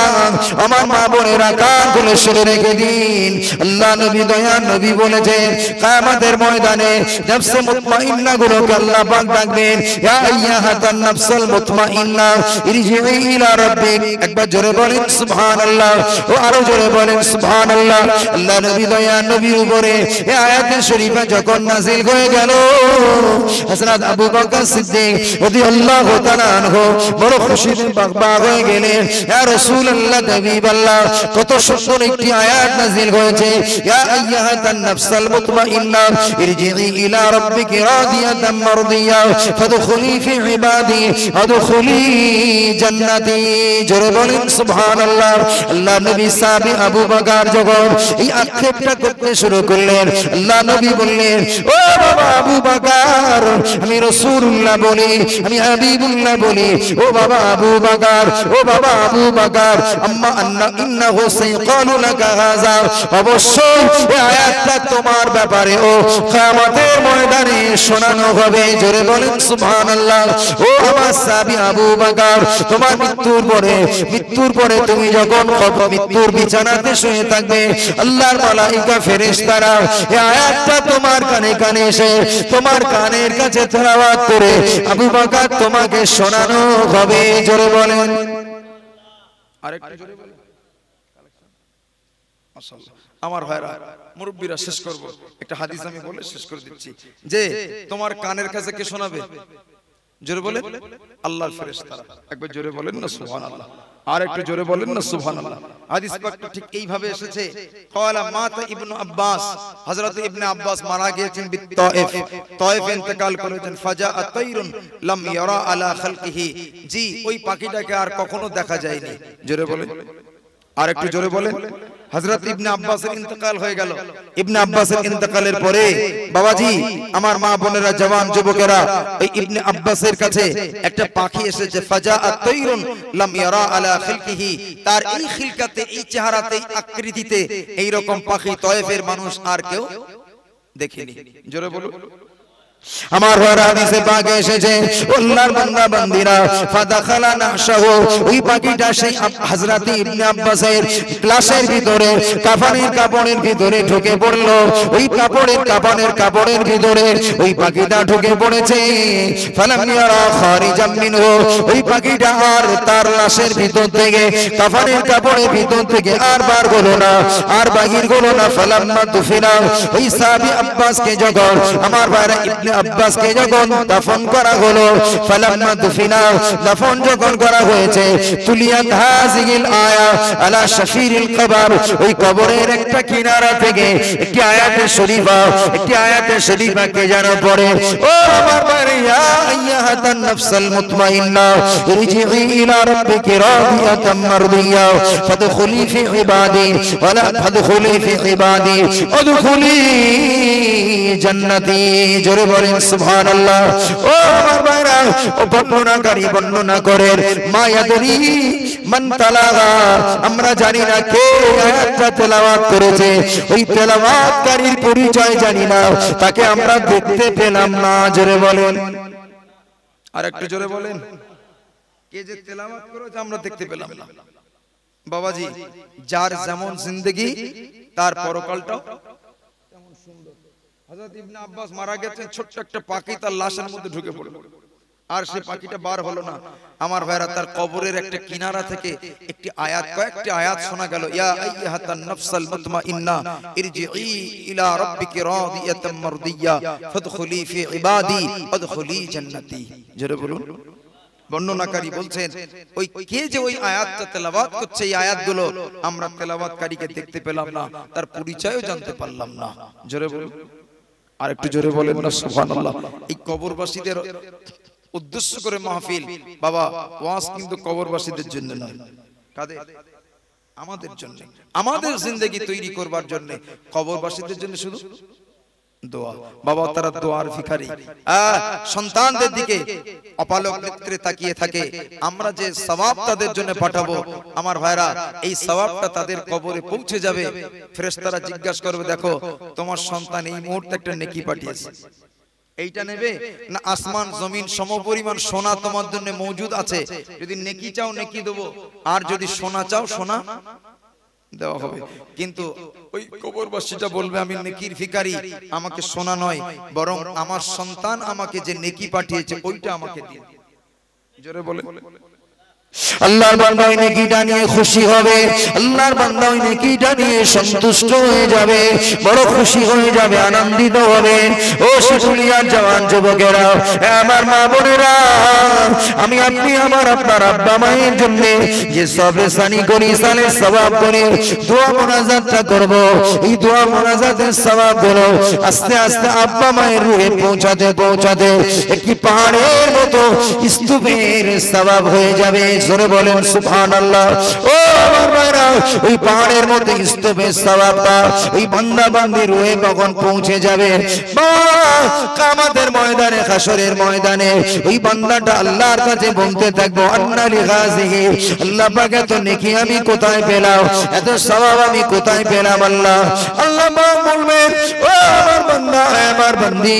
আমার মা বোনেরা, কান খুলে শুনে রেখে দিন। আল্লাহ নবী, দয়ার নবী বলেছেন, কিয়ামতের ময়দানে নফসে মুতমাইন্না গুলোকে আল্লাহ পাক ডাকবেন, ইয়া আইয়াহাতান নফসুল মুতমাইন্না ইরজিই ইলা রাব্বিক। একবার জোরে বলেন সুবহানাল্লাহ, ও আরো জোরে বলেন সুবহানাল্লাহ। আল্লাহ নবী, দয়ার নবীর উপরে এই আয়াতুল শরীফা যখন নাযিল হয়ে গেল, হযরত আবু বকর সিদ্দিক রাদিয়াল্লাহু তাআলা আনহু বড় খুশিতে বাগবাগ হয়ে গেলেন। ইয়া রাসূলুল্লাহ, হাবিবাল্লাহ, কত সুন্দর একটি আয়াত নাযিল হয়েছে, ইয়া আইয়াহাতান নাফসুল মুতমাইন্না ইরজিই ইলা রাব্বিকি রাদিয়াতাম মারদিয়া ফাদখুলি ফি ইবাদি আদখুলি জান্নাতি। জোরে বলেন সুবহানাল্লাহ। আল্লাহ নবী সাহাবী আবু বকর যখন এই আক্ষেপটা করতে শুরু করলেন, আল্লাহ নবী বললেন, ও বাবা আবু বকর, আমি রাসূলুল্লাহ বলি, আমি হাবিবুল্লাহ বলি, ও বাবা আবু বকর, ও বাবা আবু বকর, আম্মা আন্না ইন্নাহু সাইকালু লাকা হাযা, অবশ্যই এই আয়াতটা তোমার ব্যাপারে ও কিয়ামতের ময়দানে শোনানো হবে। জোরে বলেন সুবহানাল্লাহ। ও আমার সাহাবী আবু বকর, তোমার মৃত্যুর পরে তুমি যখন মৃত্যুর বিছানাতে শুয়ে থাকবে, আল্লাহর মালায়েকা ফেরেশতারা এই আয়াতটা তোমার কানে কানে এসে তোমার কানের কাছে তেলাওয়াত করে আবু বকর তোমাকে শোনানো হবে। জোরে বলেন, আরেকটু জোরে বলেন। মাশাআল্লাহ। আমার ভাইরা, মুরব্বিরা, শেষ করব একটা হাদিস আমি বলে শেষ করে দিচ্ছি, যে তোমার কানের কাছে কে শোনাবে? জোরে বলেন, আল্লাহর ফেরেশতারা। একবার জোরে বলেন না সুবহানাল্লাহ, আর একটু জোরে বলেন না সুবহানাল্লাহ। হাদিস পাকটা ঠিক এইভাবে এসেছে, ক্বালা মাতা ইবনু আব্বাস, হযরত ইবনে আব্বাস মারা গিয়েছেন বিত্তায়েফ, তায়েফে ইন্তেকাল করেছেন। ফাজাআ তাইরুন লাম ইয়ারা আলা খালকিহি, জি ওই পাখিটাকে আর কখনো দেখা যায়নি। জোরে বলেন, আর একটু জোরে বলেন। হযরত ইবনে আব্বাসের ইন্তেকাল হয়ে গেল। ইবনে আব্বাসের ইন্তেকালের পরে বাবাজি, আমার মা বোনেরা, জওয়ান যুবকেরা, এই ইবনে আব্বাসের কাছে একটা পাখি এসেছে। ফাজাআত তাইরুন লাম ইয়ারা আলা খিলকিহি, তার এই খিলকাতে, এই চেহারাতে, এই আকৃতিতে এই রকম পাখি তায়েফের মানুষ আর কেউ দেখেনি। জোরে বলুন। আমার হাদিসে পাকে এসেছে আল্লাহর বান্দা বান্দিরা ফাদাখালা নাহশাহু ওই পাখিটা সেই হযরত ইবনে আব্বাসের ক্লাসের ভিতরে কাপড়ের ভিতরে ঢুকে পড়লো ওই কাপড়ের ভিতরে ওই পাখিটা ঢুকে পড়েছে ফালাম ইয়ারা খারিজাম মিনহু ওই পাখিটা আর তার লাশের ভিতর থেকে কাপড়ের ভিতর থেকে আর বার হলো না আর বাহির হলো না ফালাম্মা দুফিনা ওই সাহাবী আব্বাসকে যখন আমার ভাইরা ইবনে আব্বাসকে যখন দাফন করা হলো ফালাম্মা দুফিনা দাফন যখন করা হয়েছে তুলিয়াত হাযিহিল আয়া আলা শাফিরিল কবর ওই কবরের একটা কিনারা থেকে একটি আয়াতে শরীফা কে জানা পড়ে ও আমার ভাইরা ইয়া আইয়াহাতান নাফসাল মুতমাইন্না ইরজিই ইলা রাব্বিকি রাদিয়াতাম মারদিয়া ফাদখুলি ফি ইবাদি ওয়ালা ফাদখুলি ফি ইবাদি উদখুলি জান্নাতি জোরে বলেন সুবহানাল্লাহ ও আমার ভাইরা ও বর্ণনা করেন মা ইয়াদরি মান তালাগা আমরা জানি না কে আয়াতটা তেলাওয়াত করেছে ওই তেলাওয়াতকারীর পরিচয় জানি না তাকে আমরা দেখতে পেলাম না জোরে বলেন আর একটু জোরে বলেন কে যে তেলাওয়াত করেছে আমরা দেখতে পেলাম না বাবাজি যার যেমন জিন্দেগি তার পরকালটাও তেমন সুন্দর হযরত ইবনে আব্বাস মারা গেছেন ছোট্ট একটা পাখি তার লাশের মধ্যে ঢুকে পড়ল আর সেই পাখিটা বার হলো না আমার ভাইরা তার কবরের একটা কিনারা থেকে কয়েকটি আয়াত শোনা গেল ইয়া আইয়াহাতান নাফসাল মুতমাইন্না ইরজিই ইলা রাব্বিকি রাদিয়াতাম মারদিয়া ফাদখুলি ফি ইবাদি উদখুলি জান্নাতি জোরে বলুন বর্ণনাকারী বলছেন ওই কে যে ওই আয়াতটা তেলাওয়াত করছে এই আয়াতগুলো আমরা তেলাওয়াতকারীকে দেখতে পেলাম না তার পরিচয়ও জানতে পারলাম না জোরে বলুন আর একটু জোরে বলেন না সুবহানাল্লাহ এই কবরবাসীদের উদ্দেশ্য করে মাহফিল বাবা ওয়াজ কিন্তু কবরবাসীদের জন্য নয় কাদের আমাদের জন্য আমাদের জিন্দেগি তৈরি করবার জন্য কবরবাসীদের জন্য শুধু দোয়া বাবা তারা দোয়ার ভিখারি সন্তানদের দিকে অপালক নেত্রে তাকিয়ে থাকে আমরা যে সওয়াব তাদের জন্য পাঠাবো আমার ভাইরা এই সওয়াবটা তাদের কবরে পৌঁছে যাবে ফেরেশতারা জিজ্ঞাসা করবে দেখো তোমার সন্তান এই মুহূর্তে একটা নেকি পাঠিয়েছে এইটা নেবে না আসমান জমিন সমপরিমাণ সোনা তোমার জন্য মজুদ আছে যদি নেকি চাও নেকি দেবো আর যদি সোনা চাও সোনা দেওয়া হবে কিন্তু ওই কবরবাসীটা বলবে আমি নেকির ভিখারি আমাকে সোনা নয় বরং আমার সন্তান আমাকে যে নেকি পাঠিয়েছে ওইটা আমাকে দিন জোরে বলে আল্লাহর বান্দা ওই নেকিটা নিয়ে খুশি হবে আল্লাহর বান্দা ওই নেকিটা নিয়ে সন্তুষ্ট হয়ে যাবে বড় খুশি হয়ে যাবে আনন্দিত হবে ও শিশুলিয়ার জওয়ান যুবকেরা আমার মা বোনেরা আমি আপনি আমার আপনার আব্বা মায়ের জন্য যে সবে সানি করি সালের সওয়াব করি দোয়া মুনাজাতটা করব এই দোয়া মুনাজাতের সওয়াব গুলো আস্তে আস্তে আব্বা মায়ের রুহে পৌঁছাতে একটি পাহাড়ের মতো স্তূপের সওয়াব হয়ে যাবে জোরে বলেন সুবহানাল্লাহ ও আমার ভাইরা ওই পাহাড়ের মধ্যে স্তূপের সওয়াবটা ওই বান্দা বান্দির রুহে কখন পৌঁছে যাবে কিয়ামতের ময়দানে হাসরের ময়দানে ওই বান্দাটা আল্লাহর কাছে বলতে থাকবে আন্নালি গাজিহি আল্লাহ পাক এত নেকি আমি কোথায় পেলাম এত সওয়াব আমি কোথায় পেলাম আল্লাহ পাক বলবেন ও আমার বান্দা আমার বান্দি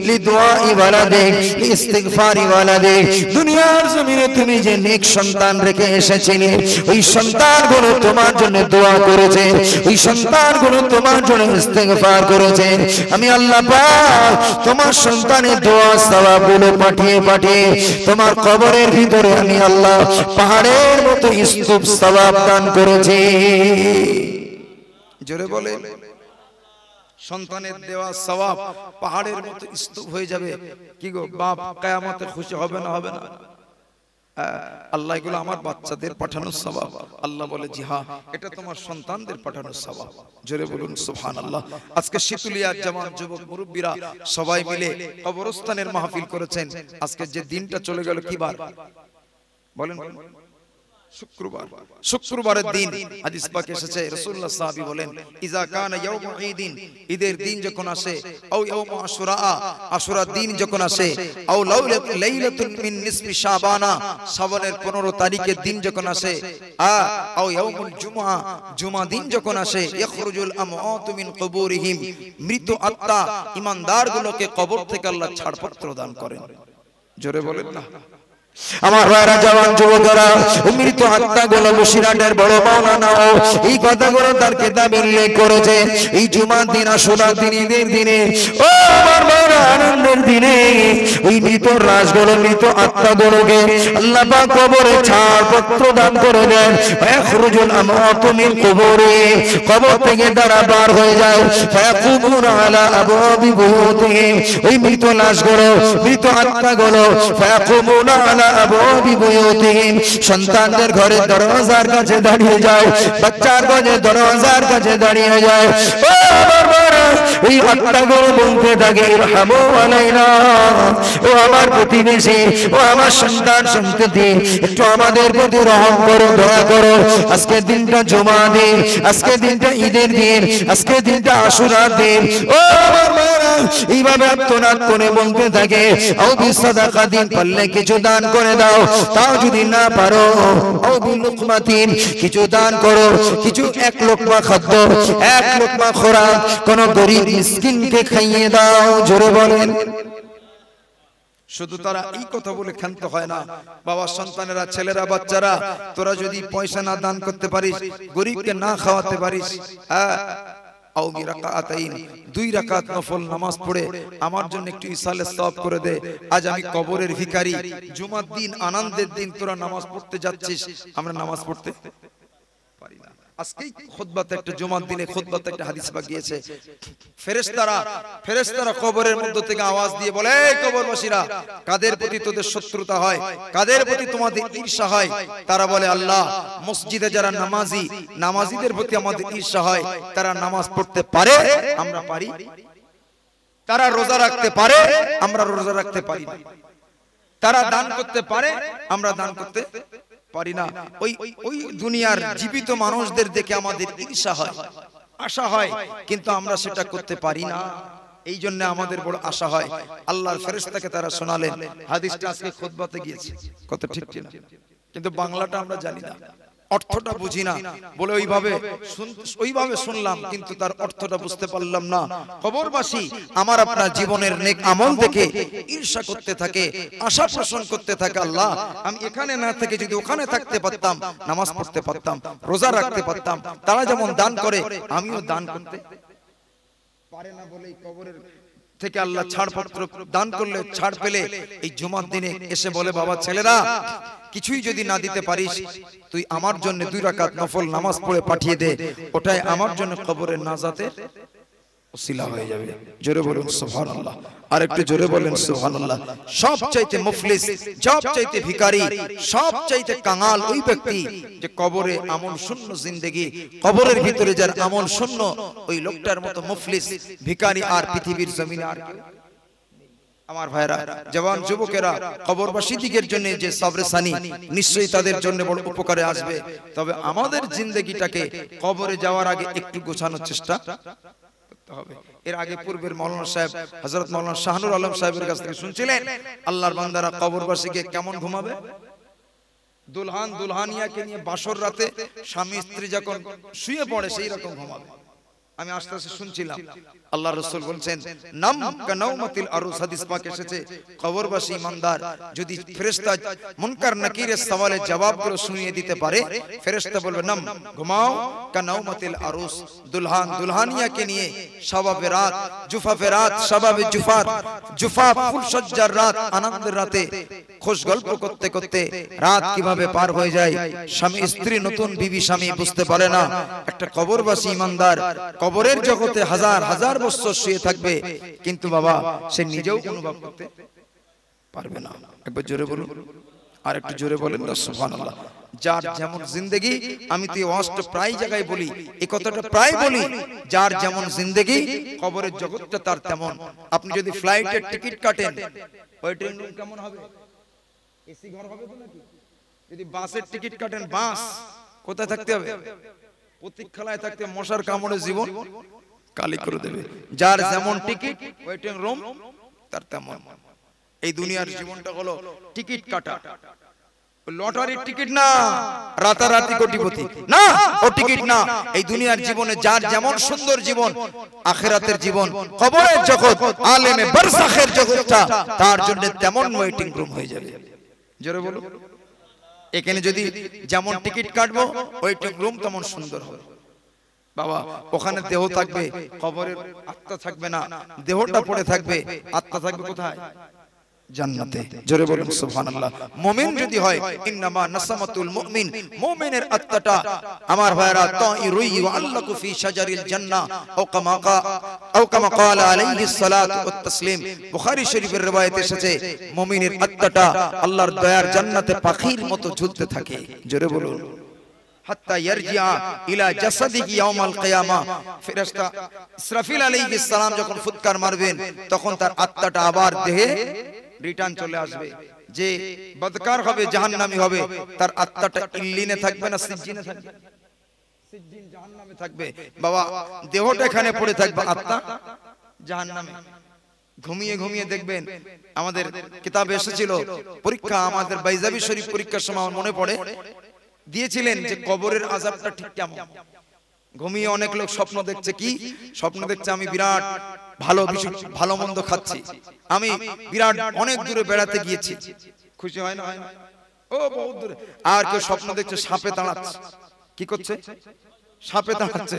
লি দুআই ওয়ালাদিক লি ইস্তিগফারি ওয়ালাদিক দুনিয়ার জমিনে তুমি যে নেক সন্তান রেখে এসেছিলে ওই সন্তানগুলো তোমার জন্য দোয়া করেছে ওই সন্তানগুলো তোমার জন্য ইস্তেগফার করেছে আমি আল্লাহ পাক তোমার সন্তানের দোয়া সওয়াবগুলো পাঠিয়ে তোমার কবরের ভিতরে আমি আল্লাহ পাহাড়ের মতো স্তূপ সওয়াব দান করেছি জোরে বলে সন্তানের দেওয়া সওয়াব পাহাড়ের মতো স্তূপ হয়ে যাবে কি গো বাপ কিয়ামতে খুশি হবে না হবে না আল্লাহ এগুলো আমার বাচ্চাদের পাঠানোর সওয়াব আল্লাহ বলে জি হ্যাঁ এটা তোমার সন্তানদের পাঠানোর সওয়াব জোরে বলুন সুবহানাল্লাহ আজকে শিতুলিয়ার জওয়ান যুবক মুরব্বিরা সবাই মিলে কবরস্থানের মাহফিল করেছেন আজকে যে দিনটা চলে গেল কি বার বলেন শুক্রবারের দিন হাদিস পাকে এসেছে রাসূলুল্লাহ সাহাবী বলেন ইজা কানা ইয়াউমু ঈদিন, ঈদের দিন যখন আসে, আও ইয়াউমু আশুরা, আশুরার দিন যখন আসে, আও লাইলাতুন মিন নিসফি শাবানা, শাবানের 15 তারিখের দিন যখন আসে, আও ইয়াউমুল জুমআ, জুমা দিন যখন আসে, ইখরুজুল আমওয়াতু মিন কুবুরিহিম, মৃত আত্মা ঈমানদারগুলোকে কবর থেকে আল্লাহ ছাড়পত্র দান করেন। জোরে বলেন না। আমার ভাইরা জওয়ান যুবকেরা, মৃত আত্মাগুলো বসিরহাটের বড় মাওলানা এই কথাগুলো তার কিতাবে উল্লেখ করেছে। এই জুমার দিন, আশুরার দিন, ঈদের দিনে, ও আমার ভাইরা, আনন্দের দিনে ওই মৃত রাজগুলো, মৃত আত্মাগুলোকে আল্লাহ পাক কবরে ছাড়পত্র দান করে দেন। ফায়াখরুজুল আমওয়াতু মিন কুবুরি, কবর থেকে তারা বার হয়ে যায়। ফায়াকুমুনা আলা আবওয়াবি বুয়ুতিহিম, ওই মৃত লাশগুলো, মৃত আত্মাগুলো ফায়াকুমুনা সন্তানদের ঘরের দরজার কাছে দাঁড়িয়ে যায়, বাচ্চার ঘরের দরজার কাছে দাঁড়িয়ে যায়। এই আত্মাগুলো বলতে থাকে ইরহামু আলাইনা, ও আমার প্রতিবেশী, ও আমার সন্তান সন্ততি, একটু আমাদের প্রতি রহম করো, দয়া করো। আজকের দিনটা জুমা দিন, আজকের দিনটা ঈদের দিন, আজকের দিনটা আশুরার দিন। ও আমার মায়েরা এইভাবে আত্মনাদ করে বলতে থাকে, ও বিসাদাকা দিন, পারলে কিছু দান করে দাও, তাও যদি না পারো ও বিলুকমাতিন, কিছু দান করো, কিছু এক লোকমা খাদ্য, এক লোকমা খোরাক কোন গরীব মিসকিনকে খাইয়ে দাও। জোরে বলেন। শুধু তারা এই কথা বলে ক্ষান্ত হয় না, বাবা সন্তানেরা, ছেলেরা, বাচ্চারা, তোরা যদি পয়সা না দান করতে পারিস, গরীবকে না খাওয়াতে পারিস, আও বিরাকাতাইন, 2 রাকাত নফল নামাজ পড়ে আমার জন্য একটু ইসালে সওয়াব করে দে। আজ আমি কবরের ভিখারি, জুমার দিন, আনন্দের দিন, তোরা নামাজ পড়তে যাচ্ছিস, আমরা নামাজ পড়তে পারি না। আজকেই খুতবাতে একটা জুমার দিনে খুতবাতে একটা হাদিস পাক গিয়েছে, ফেরেশতারা কবরের মধ্য থেকে আওয়াজ দিয়ে বলে, এই কবরবাসীরা, কাদের প্রতি তোদের শত্রুতা হয়, কাদের প্রতি তোমাদের ঈর্ষা হয়? তারা বলে, আল্লাহ, মসজিদে যারা নামাজি, নামাজিদের প্রতি আমাদের ঈর্ষা হয়। তারা নামাজ পড়তে পারে, আমরা পারি। তারা রোজা রাখতে পারে, আমরা রোজা রাখতে পারি না। তারা দান করতে পারে, আমরা দান করতে পারি না। ওই দুনিয়ার জীবিত মানুষদের দেখে আমাদের ঈর্ষা হয়, আশা হয়, কিন্তু আমরা সেটা করতে পারি না। এই জন্য আমাদের বড় আশা হয়। আল্লাহর ফেরেশতাকে তারা শোনালেন, হাদিসটা আজকে খুতবাতে গিয়েছে, কত ঠিক কিনা, কিন্তু বাংলাটা আমরা জানি না, অর্থটা বুঝি না বলে ওইভাবে শুনলাম, কিন্তু তার অর্থটা বুঝতে পারলাম না। কবরবাসী আমার আপনার জীবনের নেক আমল দেখে ঈর্ষা করতে থাকে, আশা পোষণ করতে থাকে, আল্লাহ, আমি এখানে না থেকে যদি ওখানে থাকতে পারতাম, নামাজ পড়তে পারতাম, রোজা রাখতে পারতাম, তারা যেমন দান করে আমিও দান করতে পারে না বলেই কবরের থেকে আল্লাহ ছাড়পত্র দান করলে, ছাড় পেলে এই জুমার দিনে এসে বলে, বাবা ছেলেরা, কিছুই যদি না দিতে পারিস, তুই আমার জন্য 2 রাকাত নফল নামাজ পড়ে পাঠিয়ে দে, ওটাই আমার জন্য কবরের নাজাতের ওসিলা হয়ে যাবে। জোরে বলুন সুবহানাল্লাহ, আর একটু জোরে বলেন সুবহানাল্লাহ। সবচাইতে মুফলিস, সবচাইতে ভিখারি, সবচাইতে কাঙাল ওই ব্যক্তি যে কবরে আমল শূন্য জিন্দেগি, কবরের ভিতরে যার আমল শূন্য, ওই লোকটার মতো মুফলিস, ভিখারি আর পৃথিবীর জমিনে আর কেউ। আমার ভাইরা, জওয়ান যুবকেরা, কবরবাসী দিকের জন্য যে সাবরেসানি নিশ্চয়ই তাদের জন্য বড় উপকারে আসবে। তবে আমাদের জিন্দেগিটাকে কবরে যাওয়ার আগে একটু গোছানোর চেষ্টা করতে হবে। এর আগে পূর্বের মাওলানা সাহেব, হযরত মাওলানা শাহনুর আলম সাহেবের কাছ থেকে শুনছিলেন, আল্লাহর বান্দারা কবরবাসীকে কেমন ঘুমাবে? দুলহান দুলহানিয়াকে নিয়ে বাসর রাতে স্বামী স্ত্রী যখন শুয়ে পড়ে সেই রকম ঘুমাবে। আমি আস্তে আস্তে শুনছিলাম, আল্লাহ রাসূল বলছেন, নাম কানাউমাতিল আরুস, হাদিস পাক এসেছে, কবরবাসী ইমানদার যদি ফেরেশতা মুনকার নাকিরের সওয়ালের জবাবগুলো শুনিয়ে দিতে পারে, ফেরেশতা বলবে, নাম, ঘুমাও, কানাউমাতিল আরুস, দুলহান দুলহানিয়াকে নিয়ে শাবাবে রাত, জুফাফে রাত, শাবাবে জুফাত, জুফাফ ফুলসজ্জার রাত, আনন্দের রাতে খুশ গল্প করতে করতে রাত কিভাবে পার হয়ে যায়, স্বামী স্ত্রী, নতুন বিবি স্বামী বুঝতে পারে না। একটা কবরবাসী ইমানদার কবরের জগতে হাজার হাজার বছর শুয়ে থাকবে, কিন্তু বাবা সে নিজেও অনুভব করতে পারবে না। একবার জোরে বলুন, আর একটু জোরে বলেন না সুবহানাল্লাহ। যার যেমন জিন্দেগি, আমি তো ওয়াজটা প্রায় জায়গায় বলি, এই কথাটা প্রায় বলি, যার যেমন জিন্দেগি কবরের জগৎটা তার তেমন। আপনি যদি ফ্লাইটের টিকিট কাটেন, ওয়েটিং রুম কেমন হবে? এসি ঘর হবে তো নাকি? যদি বাসের টিকিট কাটেন, বাস কোথায় থাকতে হবে? প্রতীক্ষালয়ে থাকতে, মশার কামড়ে জীবন কালি করে দেবে। যার যেমন টিকিট ওয়েটিং রুম তার তেমন। এই দুনিয়ার জীবনটা হলো টিকিট কাটা, লটারির টিকিট না, রাতারাতি কোটিপতি না, ও টিকিট না। এই দুনিয়ার জীবনে যার যেমন সুন্দর জীবন, আখিরাতের জীবন, কবরের জগৎ, আলেমে বারজাখের জগৎটা তার জন্য তেমন ওয়েটিং রুম হয়ে যাবে। জোরে বলো। এখানে যদি যেমন টিকিট কাটবো ওয়েটিং রুম তেমন সুন্দর হবে বাবা। ওখানে দেহ থাকবে, কবরের আত্মা থাকবে না। দেহটা পড়ে থাকবে, আত্মা থাকবে কোথায়? জান্নাতে। জোরে বলুন সুবহানাল্লাহ। মুমিন যদি হয়, ইন্নামা নাসামাতুল মুমিন, মুমিনের আত্মাটা আমার ভাইরা তাইরুই ওয়া আল্লাকু ফি শাজারিল জান্নাহ আও কামা ক্বালা আলাইহিস সালাতু ওয়াত তাসলিম। বুখারী শরীফের riwayat এসেছে, মুমিনের আত্মাটা আল্লাহর দয়ার জান্নাতে পাখির মতো ঝুলতে থাকে। জোরে বলুন। হাত্তা ইয়ারজিআ ইলা জাসাদিহি ইয়াউমাল কিয়ামা। ফেরেশতা ইসরাফিল আলাইহিস সালাম যখন ফুৎকার মারবেন, তখন তার আত্মাটা আবার দেহে রিটার্ন চলে আসবে। যে বদকার হবে, জাহান্নামী হবে, তার আত্মাটা ইল্লিনে থাকবে না সিজ্জিনে থাকবে? সিজ্জিন জাহান্নামে থাকবে বাবা। দেহটা এখানে পড়ে থাকবে, আত্মা জাহান্নামে। ঘুমিয়ে ঘুমিয়ে দেখবেন, আমাদের কিতাবে এসেছিল পরীক্ষা, আমাদের বাইজাবি শরীফ পরীক্ষার সময় আমার মনে পড়ে দিয়েছিলেন যে কবরের আযাবটা ঠিক কেমন। ঘুমিয়ে অনেক লোক স্বপ্ন দেখছে, কি স্বপ্ন দেখছে? আমি বিরাট ভালো ভালো মন্দ খাচ্ছি, আমি বিরাট অনেক দূরে বেড়াতে গিয়েছি। খুশি হয় না? হয় না? ও বহুত দূরে। আর কেউ স্বপ্ন দেখছে সাপে তাড়াচ্ছে। কি করছে? সাপে তাড়াচ্ছে।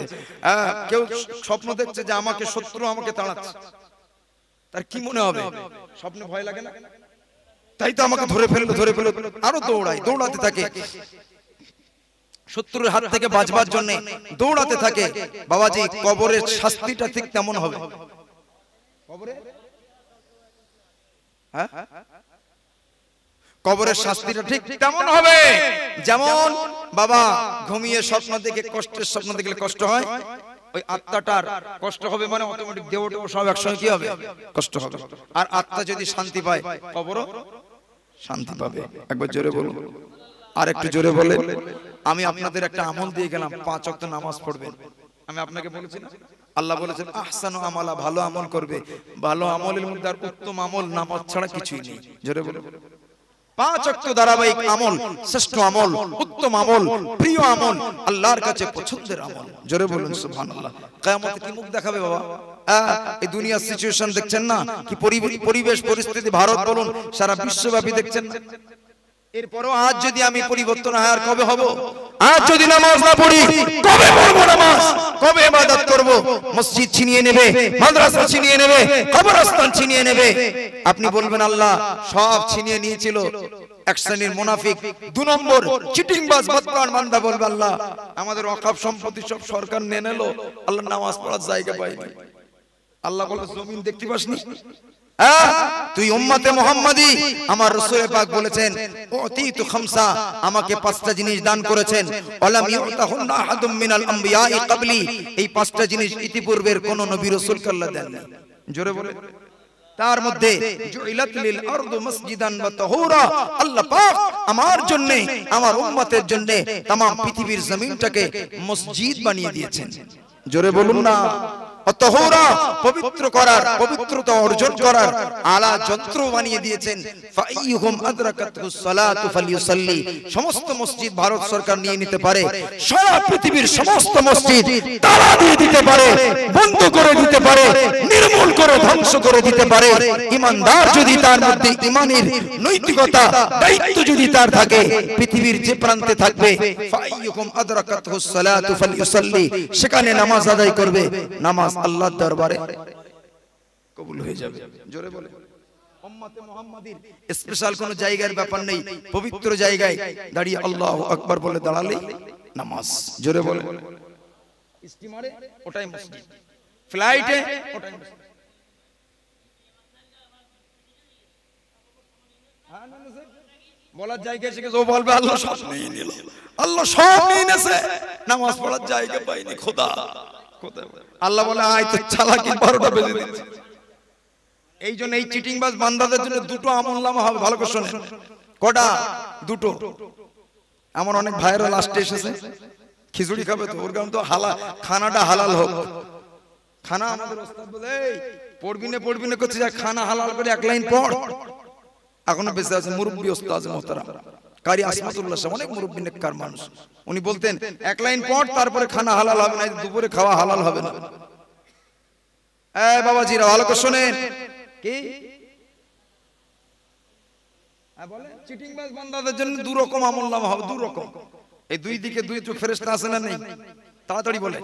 কেউ স্বপ্ন দেখছে যে আমাকে শত্রু আমাকে তাড়াচ্ছে। তার কি মনে হবে? স্বপ্নে ভয় লাগে না? তাই তো আমাকে ধরে ফেললো, ধরে ফেললো, আরো দৌড়াতে থাকে। শত্রুর হাত থেকে বাঁচবার জন্য দৌড়াতে থাকে। বাবাজি, কবরের শাস্তিটা ঠিক তেমন হবে। কবরের শাস্তিটা ঠিক তেমন হবে যেমন বাবা ঘুমিয়ে স্বপ্ন দেখে কষ্টের স্বপ্ন দেখলে কষ্ট হয়, ওই আত্মাটার কষ্ট হবে, মানে অটোমেটিক দেহটা সব একসঙ্গে কি হবে? কষ্ট হবে। আর আত্মা যদি শান্তি পায়, কবরও শান্তি পাবে। একবার জোরে বলুন, আর একটু জোরে বলে। আমি আপনাদের একটা আমল দিয়ে গেলাম, 5 ওয়াক্ত নামাজ পড়বেন। আমি আপনাকে বলেছি না, আল্লাহ বলেছেন আহসানু আমালা, ভালো আমল করবে। ভালো আমলের মধ্যে আর উত্তম আমল নামাজ ছাড়া কিছুই নেই। জোরে বলে। 5 ওয়াক্ত ধারাবাহিক আমল শ্রেষ্ঠ আমল, উত্তম আমল, প্রিয় আমল, আল্লাহর কাছে পছন্দের আমল। জোরে বলুন সুবহানাল্লাহ। কিয়ামতে কি মুখ দেখাবে বাবা? এই দুনিয়ার সিচুয়েশন দেখছেন না, কি পরিবেশ পরিস্থিতি, ভারত বলুন সারা বিশ্বব্যাপী দেখছেন না? এরপরও আজ যদি আমি পরিবর্তন হয়, আর কবে হব? আজ যদি নামাজ না পড়ি, কবে পড়বো নামাজ? কবে ইবাদত করব? মসজিদ ছিনিয়ে নেবে, মাদ্রাসা ছিনিয়ে নেবে, কবরস্থান ছিনিয়ে নেবে। আপনি বলবেন আল্লাহ সব ছিনিয়ে নিয়েছিল এক শ্রেণীর মুনাফিক। 2 নম্বর চিটিংবাজ বদকার বান্দা বলবে আল্লাহ আমাদের ওয়াকফ সম্পত্তি সব সরকার নিয়ে নিল, আল্লাহ নামাজ পড়ার জায়গা পাইনি। আল্লাহ বলে জমিন দেখতে পাসনি? তুই উম্মতে মুহাম্মাদি, আমার রাসূল পাক বলেছেন উতিতু খামসা, আমাকে 5টা জিনিস দান করেছেন। ওয়ালাম ইউতাহুন্না আহাদুম মিনাল আমবিয়াই ক্বাবলি, এই 5টা জিনিস ইতিপূর্বের কোন নবী রাসূলকে আল্লাহ দেননি। জোরে বলে। তার মধ্যে জুইলাত লিল আরদু মসজিদান ওয়া তাহুরা, আল্লাহ পাক আমার জন্য, আমার উম্মতের জন্য तमाम পৃথিবীর জমিনটাকে মসজিদ বানিয়ে দিয়েছেন। জোরে বলুন না। তাহুরা, পবিত্র করার, পবিত্রতা অর্জন করার আলা যন্ত্র বানিয়ে দিয়েছেন। ফাইয়ুহুম আদরাকাতুস সালাতু ফালইউসাল্লি, সমস্ত মসজিদ ভারত সরকার নিয়ে নিতে পারে, সারা পৃথিবীর সমস্ত মসজিদ তালা দিয়ে দিতে পারে, বন্ধ করে দিতে পারে, নির্মূল করে ধ্বংস করে দিতে পারে। ঈমানদার যদি তার মধ্যে ঈমানের নৈতিকতা, দায়িত্ব যদি তার থাকে, পৃথিবীর যে প্রান্তে থাকবে, ফাইয়ুহুম আদরাকাতুস সালাতু ফালইউসাল্লি, সেখানে নামাজ আদায় করবে, নামাজ আল্লাহর দরবারে কবুল হয়ে যাবে। জোরে বলে। উম্মতে মুহাম্মাদির স্পেশাল কোন জায়গার ব্যাপার নেই, পবিত্র জায়গায় দাঁড়িয়ে আল্লাহু আকবার বলে দাঁড়ালে নামাজ। জোরে বলে। স্টিমারে ওটাই মসজিদ, ফ্লাইটে ওটাই মসজিদ। বলার জায়গা এসে গেছে, ও বলবে আল্লাহ সব নিয়ে নিল, আল্লাহ সব নিয়ে নেছে, নামাজ পড়ার জায়গা পাইনি খোদা। আল্লাহ বলে আয় তো চালাকি 12টা বেজে দিচ্ছে। এই জন্য এই চিটিংবাজ বান্দাদের জন্য 2টো আমলনামা হবে। ভালো করে শুনেন। কটা? 2টো। আমার অনেক ভাইয়েরা লাস্টে এসেছে খিচুড়ি খাবে, তো ওর কারণ তো খানাটা হালাল হোক। খানা আমাদের ওস্তাদ বলে এই পড়বি না করছে, যা খানা হালাল করে এক লাইন পড়। এখনো বেঁচে আছে মুরব্বী ওস্তাদ মোহতারাম কারি আসমাতুল্লাহ সাহেব, অনেক মুরব্বী নেককার মানুষ। উনি বলতেন এক লাইন পড় তারপরে খানা হালাল হবে, না দুপুরে খাওয়া হালাল হবে না। এই বাবাজিরা ভালো করে শোনেন, কি বলে চিটিংবাজ বান্দাদের জন্য দু রকম আমলনামা হবে, দু রকম। এই দুই দিকে দুই চোখ ফেরেশতা আছে না নেই? তাড়াতাড়ি বলে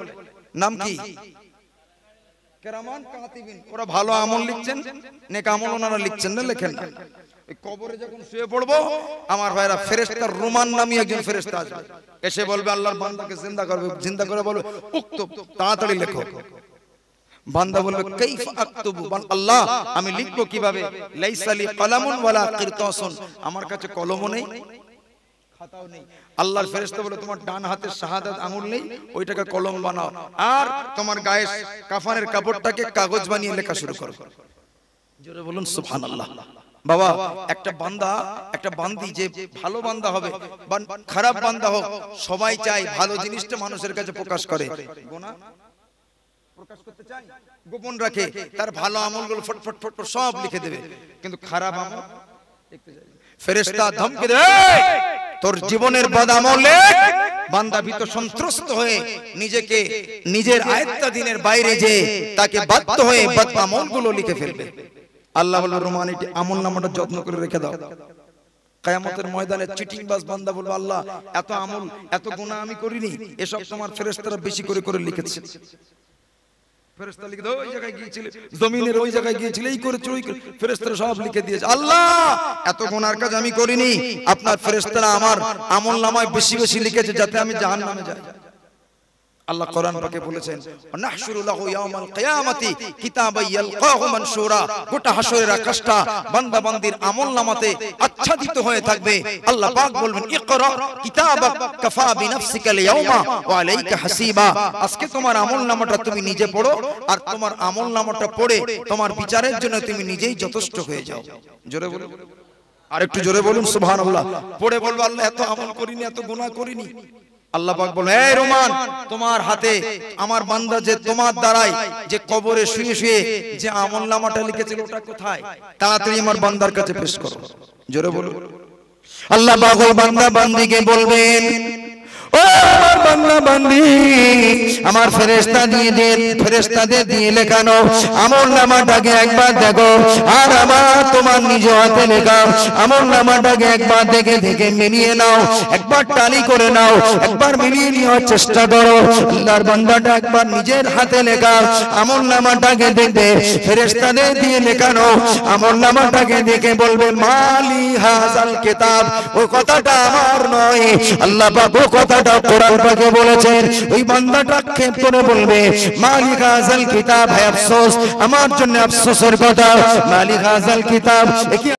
নাম কি? কেরামান কাতিবিন, ওরা ভালো আমল লিখছেন, নেক আমল ওনারা লিখছেন না, লেখেন না। এই কবরে যখন শুয়ে পড়বো আমার ভাইরা ফেরেশতার রুমান নামী একজন ফেরেশতা আসবে, এসে বলবে আল্লাহর বান্দাকে জিন্দা করবে, জিন্দা করে বলবে উক্তুব, তাড়াতাড়ি লেখো। বান্দা বলবে কাইফা আকতুবু, আল্লাহ আমি লিখবো কিভাবে? লাইসা লি কলামুন ওয়ালা কিরতাসুন, আমার কাছে কলমও নেই খাতাও নেই। আল্লাহর ফেরেশতা বলে তোমার ডান হাতের শাহাদাত আঙ্গুল নেই, ওইটাকে কলম বানাও, আর তোমার গায়ে কাফনের কাপড়টাকে কাগজ বানিয়ে লেখা শুরু করো। জোরে বলুন সুবহানাল্লাহ। বাবা একটা বান্দা একটা বান্দি যে ভালো বান্দা হবে বা খারাপ বান্দা হোক, সবাই চায় ভালো জিনিসটা মানুষের কাছে প্রকাশ করে, গুনাহ প্রকাশ করতে চায় গোপন রাখে, তার ভালো আমলগুলো ফটফট ফটফট সব লিখে দেবে, কিন্তু খারাপ আমল লিখতে চায়। ফেরেশতা ধমকে দেয় তোর জীবনের বদ আমল লেখ। বান্দা ভীত সন্ত্রস্ত হয়ে নিজেকে নিজের আয়াত্তাধীনের বাইরে যে তাকে বাধ্য হয়ে বদ আমলগুলো লিখে ফেলবে। আল্লাহ বলল রহমান এটি আমলনামাটা যত্ন করে রেখে দাও। কিয়ামতের ময়দানে চিটিংবাজ বান্দা বলবে আল্লাহ এত আমল এত গুনাহ আমি করিনি, এসব তোমার ফেরেশতারা বেশি করে করে লিখেছে। ফেরেশতা লিখে দাও ওই জায়গায় গিয়েছিলে, জমিনের ওই জায়গায় গিয়েছিলে, এই করেছো ওই, ফেরেশতারা সব লিখে দিয়েছে। আল্লাহ এত গুনার কাজ আমি করিনি, আপনার ফেরেশতারা আমার আমলনামায় বেশি বেশি লিখেছে যাতে আমি জাহান্নামে যাই। আল্লাহ কোরআন পাকে বলেছেন নাহশুরু লাহু ইয়াউমাল কিয়ামাতি কিতাবান ইয়ালকাহু মানশুরা, গোটা হাসরের আকাশটা বান্দা বান্দির আমলনামাতে আচ্ছাদিত হয়ে থাকবে। আল্লাহ পাক বলবেন ইকরা কিতাবাক কাফা বিনাফসিকাল ইয়াউমা ওয়া আলাইকা হাসিবা, আজকে তোমার আমলনামাটা তুমি নিজে পড়ো, আর তোমার আমলনামাটা পড়ে তোমার বিচারের জন্য তুমি নিজেই যথেষ্ট হয়ে যাও। জোরে বলুন, আর একটু জোরে বলুন সুবহানাল্লাহ। পড়ে বলবো আল্লাহ এত আমল করিনি, এত গুনাহ করিনি। আল্লাহ পাক বলেন এই রহমান তোমার হাতে আমার বান্দা যে তোমার দ্বারাই যে কবরে শুয়ে শুয়ে যে আমলনামাটা লিখেছিল ওটা কোথায়? তাড়াতাড়ি আমার বান্দার কাছে পেশ করো। জোরে বলুন। আল্লাহ পাক বান্দা বান্দিকে বলবেন ও আমার বান্দা বান্দি আমার ফেরেশতাদের দিয়ে লেখানো আমলনামাটাকে একবার দেখো, আর আমার তোমার নিজ হাতে লেখা আমলনামাটাকে একবার দেখে দেখে মিলিয়ে নাও, একবার টালি করে নাও, একবার মিলিয়ে নেওয়ার চেষ্টা করো। আল্লাহর বান্দাটা একবার নিজের হাতে লেখা আমলনামাটাকে দেখবে, ফেরেশতাদের দিয়ে লেখানো আমলনামাটাকে দেখে বলবে মালি হাযাল কিতাব, ওই কথাটা আমার নয়। আল্লাহ পাক ওই কথাটা কোরআন পাকে বলেছেন, ওই বান্দাটা ক্ষেপ করে বলবে মালিক হাযাল কিতাব, হে আফসোস আমার জন্য আফসোসের কথা, মালিক হাযাল কিতাব।